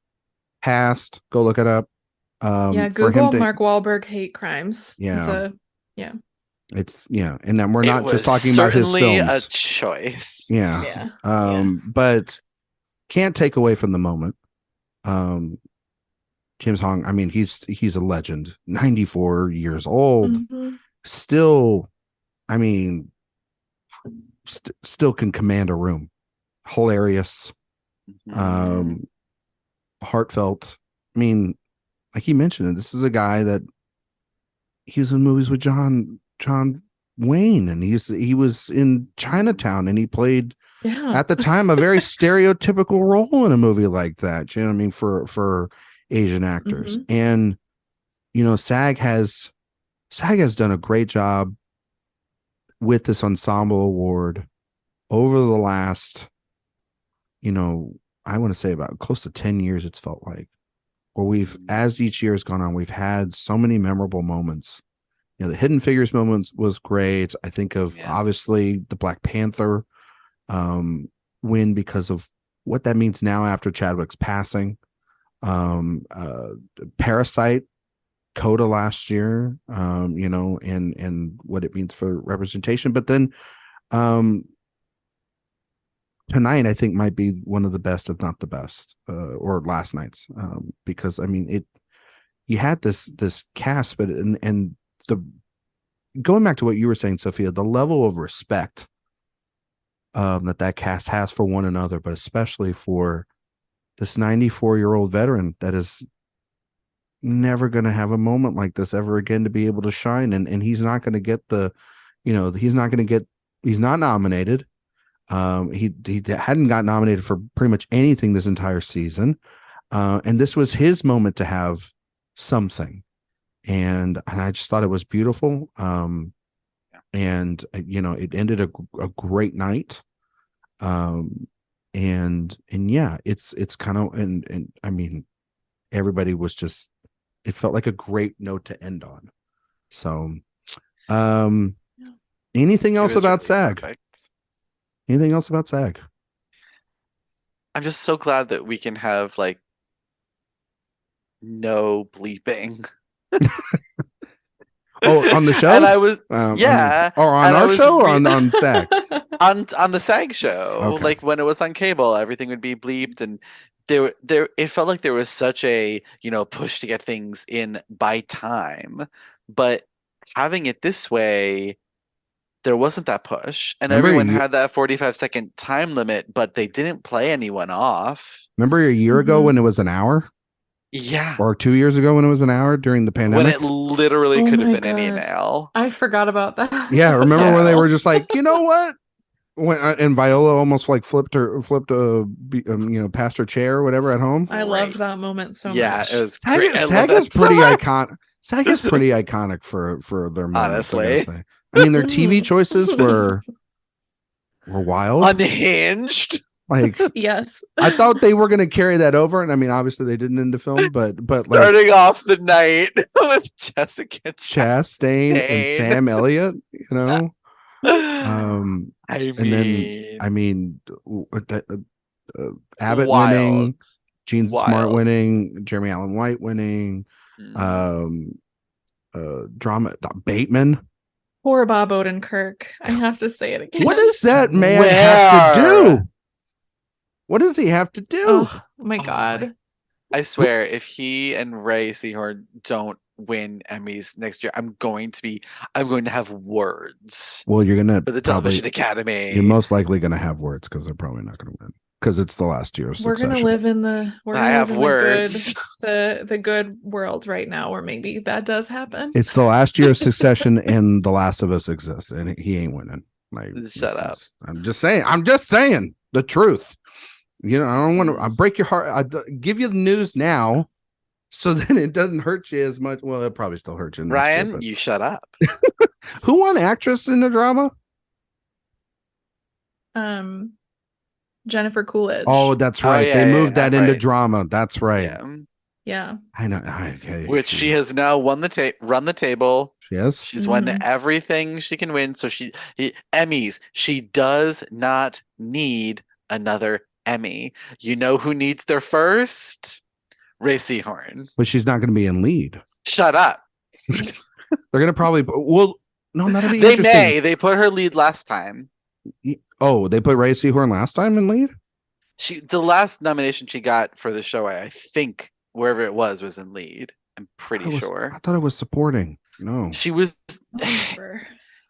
past, go look it up. Google Mark Wahlberg hate crimes. And then we're not just talking about his films. Certainly a choice. But can't take away from the moment. James Hong, I mean, he's a legend. 94 years old, still, I mean, still can command a room. Hilarious, heartfelt. I mean, like he mentioned, this is a guy that he was in movies with John Wayne, and he was in Chinatown, and he played at the time a very stereotypical role in a movie like that. You know what I mean? For Asian actors. And SAG has done a great job with this ensemble award over the last I want to say about close to 10 years. It's felt like where as each year has gone on, we've had so many memorable moments. The Hidden Figures moments was great. I think of obviously the Black Panther win because of what that means now after Chadwick's passing. Parasite, Coda last year, and what it means for representation. But then tonight I think might be one of the best, if not the best, or last night's, because I mean you had this cast, but and the going back to what you were saying, Sophia, the level of respect that cast has for one another, but especially for this 94-year-old veteran that is never going to have a moment like this ever again to be able to shine. And he's not going to get he's not nominated. He hadn't got nominated for pretty much anything this entire season. And this was his moment to have something. And I just thought it was beautiful. And it ended a great night. And it's kind of, and I mean, everybody was just, it felt like a great note to end on. So, Anything else about really SAG? perfect. Anything else about SAG? I'm just so glad that we can have like no bleeping. Oh, on the show? And I was or on our show or on SAG? on the SAG show. Okay. Like when it was on cable, everything would be bleeped, and it felt like there was such a, push to get things in by time. But having it this way, there wasn't that push, and everyone had that 45-second time limit, but they didn't play anyone off. Remember a year ago when it was an hour? Yeah. Or 2 years ago when it was an hour during the pandemic? When it literally could have been an email. I forgot about that. Yeah, remember when they were just like, you know what? And Viola almost like flipped past her chair or whatever at home. I loved that moment so much. Yeah, it was great. SAG is pretty iconic. SAG is pretty iconic for their moments. Honestly, I mean, their TV choices were wild, unhinged. Like, yes, I thought they were going to carry that over, and I mean, obviously they didn't in the film, but starting off the night with Jessica Chastain and Sam Elliott, Abbott wild. winning, Gene Smart winning, Jeremy Allen White winning, drama Bateman. Poor Bob Odenkirk. I have to say it again. What does that man have to do? What does he have to do? Oh my God. I swear, if he and Ray Seahorn don't win Emmys next year, I'm going to have words. Well, you're gonna for the Television Academy. You're most likely gonna have words because they're probably not gonna win because it's the last year of Succession. We're gonna live in the. I have words. The good world right now, where maybe that does happen. It's the last year of Succession, and The Last of Us exists, and he ain't winning. Like, shut up. I'm just saying the truth. I don't want to break your heart. I give you the news now so then it doesn't hurt you as much. Well, it probably still hurts you. Ryan, you shut up. Who won actress in the drama? Jennifer Coolidge. Oh, that's right. They moved that into drama. That's right. Yeah. I know. Which she has now run the table. Yes. She's won everything she can win. So Emmys. She does not need another Emmy. You know who needs their first? Ray Seahorn. But she's not going to be in lead. Shut up. They're going to probably. Well, no, that'll be they interesting. May. They put her lead last time. Oh, they put Ray Seahorn last time in lead? The last nomination she got for the show, I think, wherever it was in lead. I'm pretty sure. I thought it was supporting. No. She was.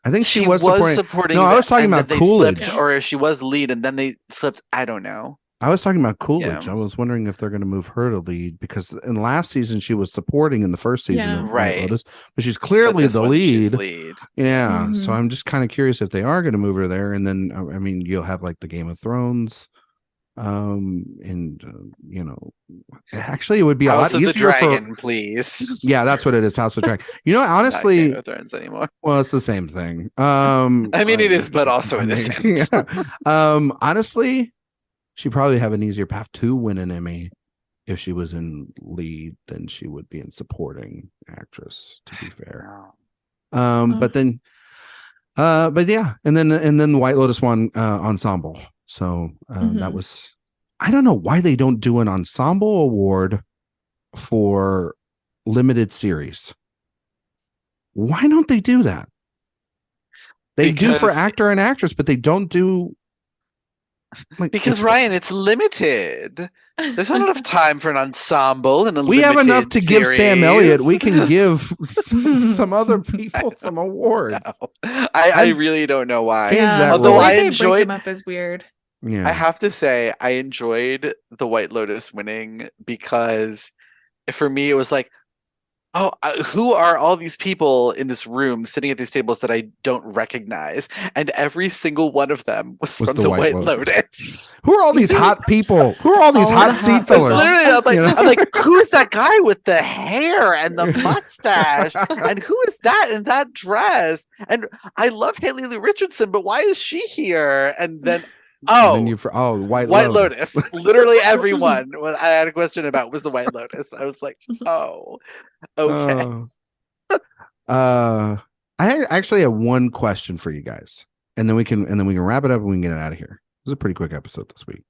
I think she was supporting. No, I was talking about Coolidge. Or she was lead and then they flipped. I don't know. I was talking about Coolidge. Yeah. I was wondering if they're going to move her to lead because in last season she was supporting in the first season of White Lotus, but she's clearly the lead. Yeah. Mm-hmm. So I'm just kind of curious if they are going to move her there. And then, I mean, you'll have like the Game of Thrones. Actually it would be House a lot easier of the Dragon, please. Yeah, that's what it is. House of Dragon. Honestly, not Game of Thrones anymore. Well, it's the same thing. I mean, it is, but also in a sense. Yeah. Honestly, she'd probably have an easier path to win an Emmy if she was in lead than she would be in supporting actress. To be fair, but yeah, and then White Lotus won ensemble. So that was, I don't know why they don't do an ensemble award for limited series. Why don't they do that? They do for actor and actress, but they don't do. Because Ryan, it's limited. There's not enough time for an ensemble and we have enough to give Sam Elliott. We can give some other people some awards. No. I really don't know why. Yeah. Although I enjoyed them up is weird. Yeah. I have to say I enjoyed the White Lotus winning because for me it was like, oh, who are all these people in this room sitting at these tables that I don't recognize? And every single one of them was from the White Lotus. Who are all these hot people? Who are all these hot seat fillers? Literally, I'm like, who's that guy with the hair and the mustache? And who is that in that dress? And I love Haley Lee Richardson, but why is she here? And then White Lotus. Literally everyone I had a question about was the White Lotus. I was like, oh, okay. I actually have one question for you guys, and then we can wrap it up and we can get it out of here. It was a pretty quick episode this week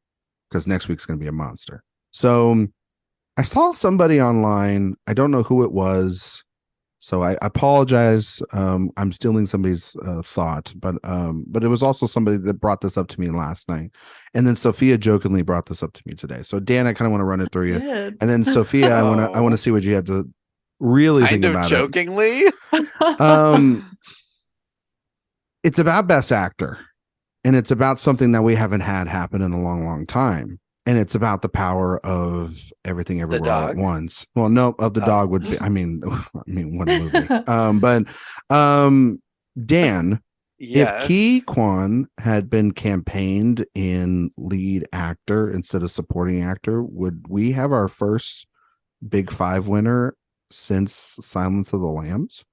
because next week's going to be a monster. So I saw somebody online. I don't know who it was, so I apologize. I'm stealing somebody's thought, but it was also somebody that brought this up to me last night, and then Sophia jokingly brought this up to me today. So Dan, I kind of want to run it through you, and then Sophia, I want to see what you have to really think about jokingly. It's about Best Actor, and it's about something that we haven't had happen in a long time. And it's about the power of everything everywhere all at once. Well, no, of the dog would be. I mean, what movie? Dan, if Ki Kwan had been campaigned in lead actor instead of supporting actor, would we have our first Big Five winner since Silence of the Lambs?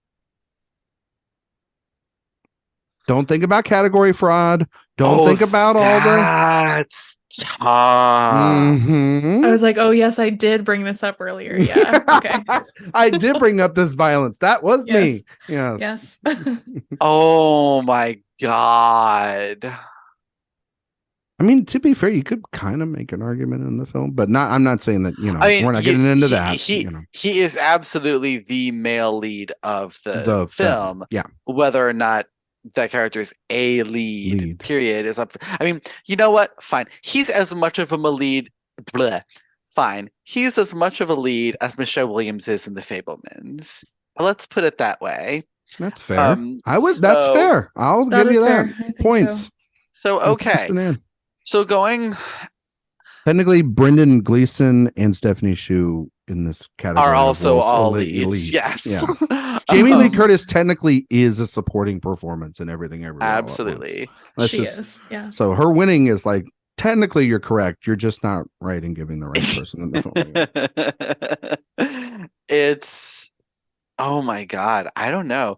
Don't think about category fraud. Don't think about all the. That's tough. I was like, oh yes, I did bring this up earlier. Yeah. Okay. I did bring up this violence. That was me. Yes. Oh my God. I mean, to be fair, you could kind of make an argument in the film, but not. I'm not saying that. We're not getting into that. He is absolutely the male lead of the film. Yeah. Whether or not that character is a lead, period, is up for, I mean, you know what? Fine. He's as much of a lead. Fine. He's as much of a lead as Michelle Williams is in The Fabelmans. Let's put it that way. That's fair. That's fair. I'll give you that. Points. So okay. So going. Technically, Brendan Gleeson and Stephanie Hsu in this category are also all leads. Yes. Yeah. Jamie Lee Curtis technically is a supporting performance in Everything Everywhere. Absolutely. She is. Yeah. So her winning is like, technically you're correct. You're just not right in giving the right person in the film. It's, oh my God. I don't know.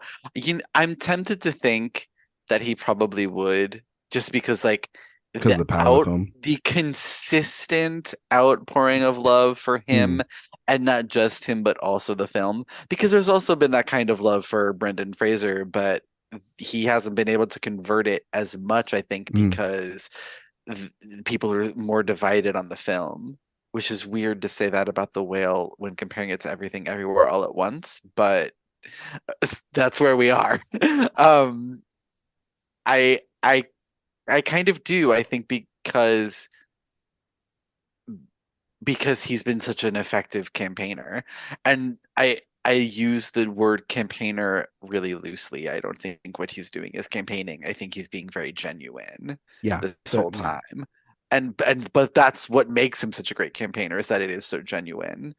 I'm tempted to think that he probably would, just because of the power of film. The consistent outpouring of love for him, and not just him, but also the film. Because there's also been that kind of love for Brendan Fraser, but he hasn't been able to convert it as much, I think, because people are more divided on the film, which is weird to say that about The Whale when comparing it to Everything Everywhere All at Once, but that's where we are. I kind of do. I think because he's been such an effective campaigner, and I use the word campaigner really loosely. I don't think what he's doing is campaigning. I think he's being very genuine. Yeah, this whole time, but that's what makes him such a great campaigner, is that it is so genuine.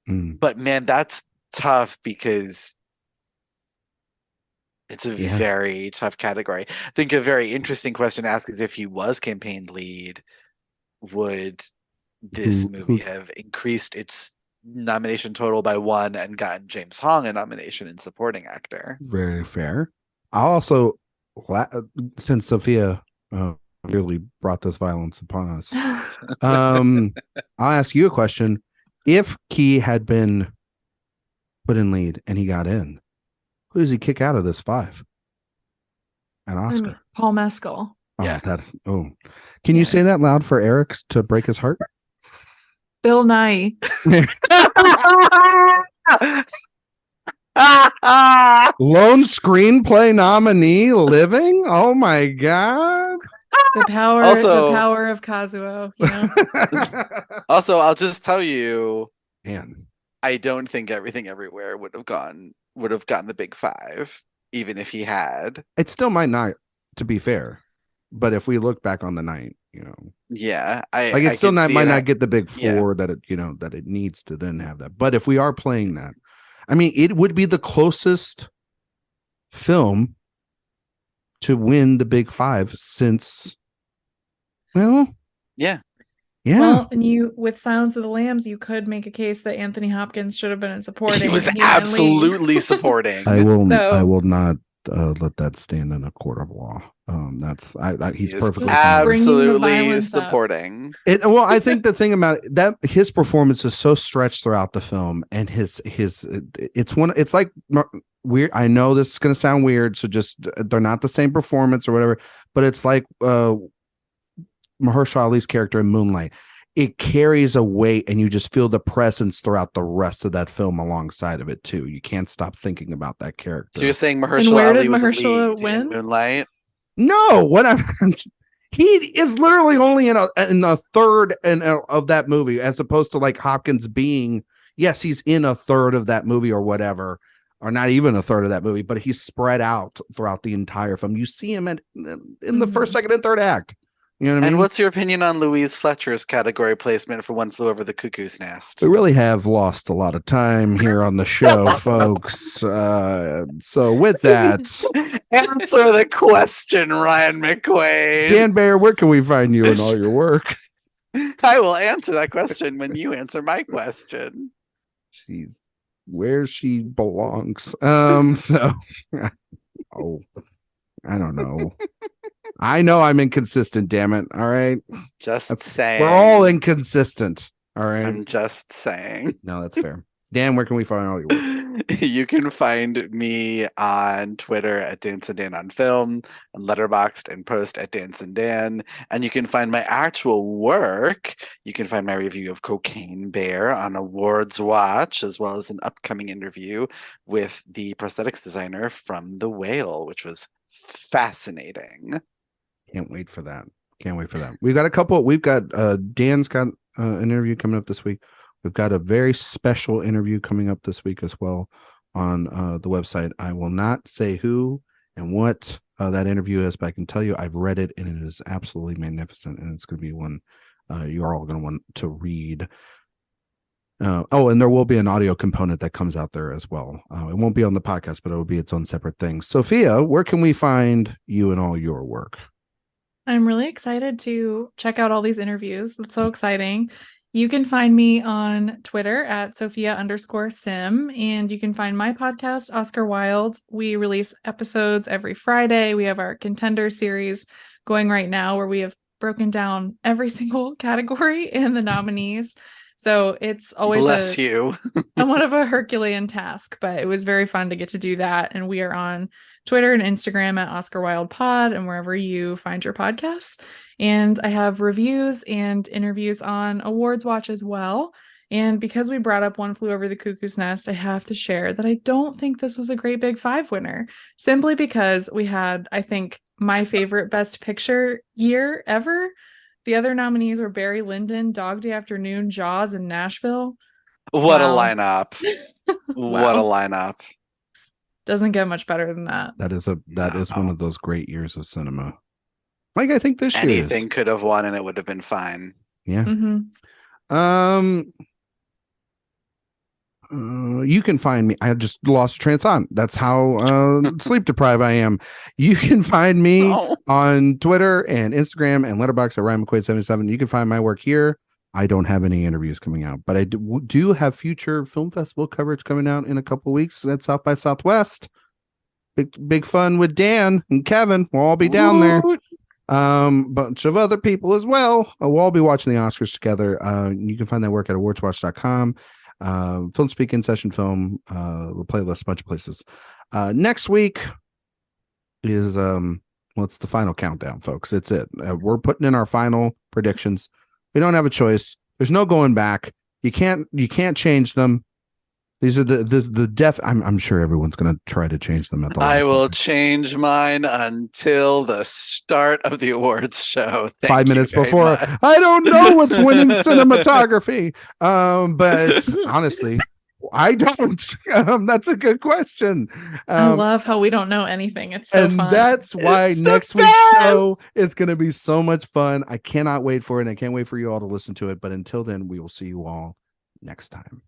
But man, that's tough because it's a very tough category. I think a very interesting question to ask is, if he was campaign lead, would this movie have increased its nomination total by 1 and gotten James Hong a nomination in supporting actor? Very fair. I'll also, since Sophia really brought this violence upon us, I'll ask you a question. If Ki had been put in lead and he got in, who does he kick out of this 5? An Oscar. Paul Mescal. Can you say that loud for Eric to break his heart? Bill Nye. Lone screenplay nominee living? Oh my God. The power of Kazuo, Also, I'll just tell you, man, I don't think Everything Everywhere would have gotten the Big 5, even if he had. It still might not, to be fair, but if we look back on the night, it still might not get the Big 4 that it needs to then have that. But if we are playing that, I mean, it would be the closest film to win the Big 5 since, yeah. Well, and with Silence of the Lambs, you could make a case that Anthony Hopkins should have been in supporting. He was absolutely supporting. I will not let that stand in a court of law. He's perfectly absolutely supporting. I think the thing about it, that his performance is so stretched throughout the film, and it's like weird. I know this is going to sound weird, so just they're not the same performance or whatever, but it's like Mahershala Ali's character in Moonlight. It carries a weight, and you just feel the presence throughout the rest of that film alongside of it too. You can't stop thinking about that character. So you're saying Mahershala Ali was the lead in Moonlight? No, what I'm he is literally only in a third of that movie, as opposed to like Hopkins being, yes, he's in a third of that movie or whatever, or not even a third of that movie, but he's spread out throughout the entire film. You see him in the first, second, and third act. You know what I mean? And what's your opinion on Louise Fletcher's category placement for One Flew Over the Cuckoo's Nest? We really have lost a lot of time here on the show, folks. So with that, answer the question, Ryan McQuade. Dan Bayer, where can we find you in all your work? I will answer that question when you answer my question. She's where she belongs. So oh, I don't know. I know I'm inconsistent, damn it. All right. Just saying. We're all inconsistent. All right. I'm just saying. No, that's fair. Dan, where can we find all your work? You can find me on Twitter at Dance and Dan on Film, on Letterboxd and Post at Dance and Dan. And you can find my actual work. You can find my review of Cocaine Bear on AwardsWatch, as well as an upcoming interview with the prosthetics designer from The Whale, which was fascinating. Can't wait for that. We've got Dan's got an interview coming up this week. We've got a very special interview coming up this week as well on the website. I will not say who and what that interview is, but I can tell you I've read it and it is absolutely magnificent, and it's going to be one you're all going to want to read. And there will be an audio component that comes out there as well. It won't be on the podcast, but it will be its own separate thing. Sophia, where can we find you and all your work? I'm really excited to check out all these interviews. That's so exciting. You can find me on Twitter at Sophia_Sim, and you can find my podcast, Oscar Wilde. We release episodes every Friday. We have our contender series going right now, where we have broken down every single category in the nominees. So it's always somewhat of a Herculean task, but it was very fun to get to do that. And we are on Twitter and Instagram at Oscar Wilde Pod and wherever you find your podcasts. And I have reviews and interviews on AwardsWatch as well. And because we brought up One Flew Over the Cuckoo's Nest, I have to share that I don't think this was a Great Big Five winner, simply because we had, I think, my favorite Best Picture year ever. The other nominees were Barry Lyndon, Dog Day Afternoon, Jaws, and Nashville. What a lineup. What a lineup. Doesn't get much better than that. That is one of those great years of cinema. Like, I think this year anything could have won and it would have been fine. Yeah. You can find me. I just lost train of thought. That's how sleep deprived I am. You can find me on Twitter and Instagram and Letterboxd at Ryan McQuade 77. You can find my work here. I don't have any interviews coming out, but I do have future film festival coverage coming out in a couple of weeks at South by Southwest. Big fun with Dan and Kevin. We'll all be down there. Bunch of other people as well. We'll all be watching the Oscars together. You can find that work at awardswatch.com. Film Speak In Session Film, the playlist, a bunch of places. Next week is it's the final countdown, folks. It's it. We're putting in our final predictions. We don't have a choice. There's no going back. You can't change them. These are the I'm sure everyone's going to try to change them at the last I will change mine until the start of the awards show. 5 minutes before. I don't know what's winning cinematography. But honestly, I don't. That's a good question. I love how we don't know anything. It's so fun. And that's why next week's show is going to be so much fun. I cannot wait for it. And I can't wait for you all to listen to it. But until then, we will see you all next time.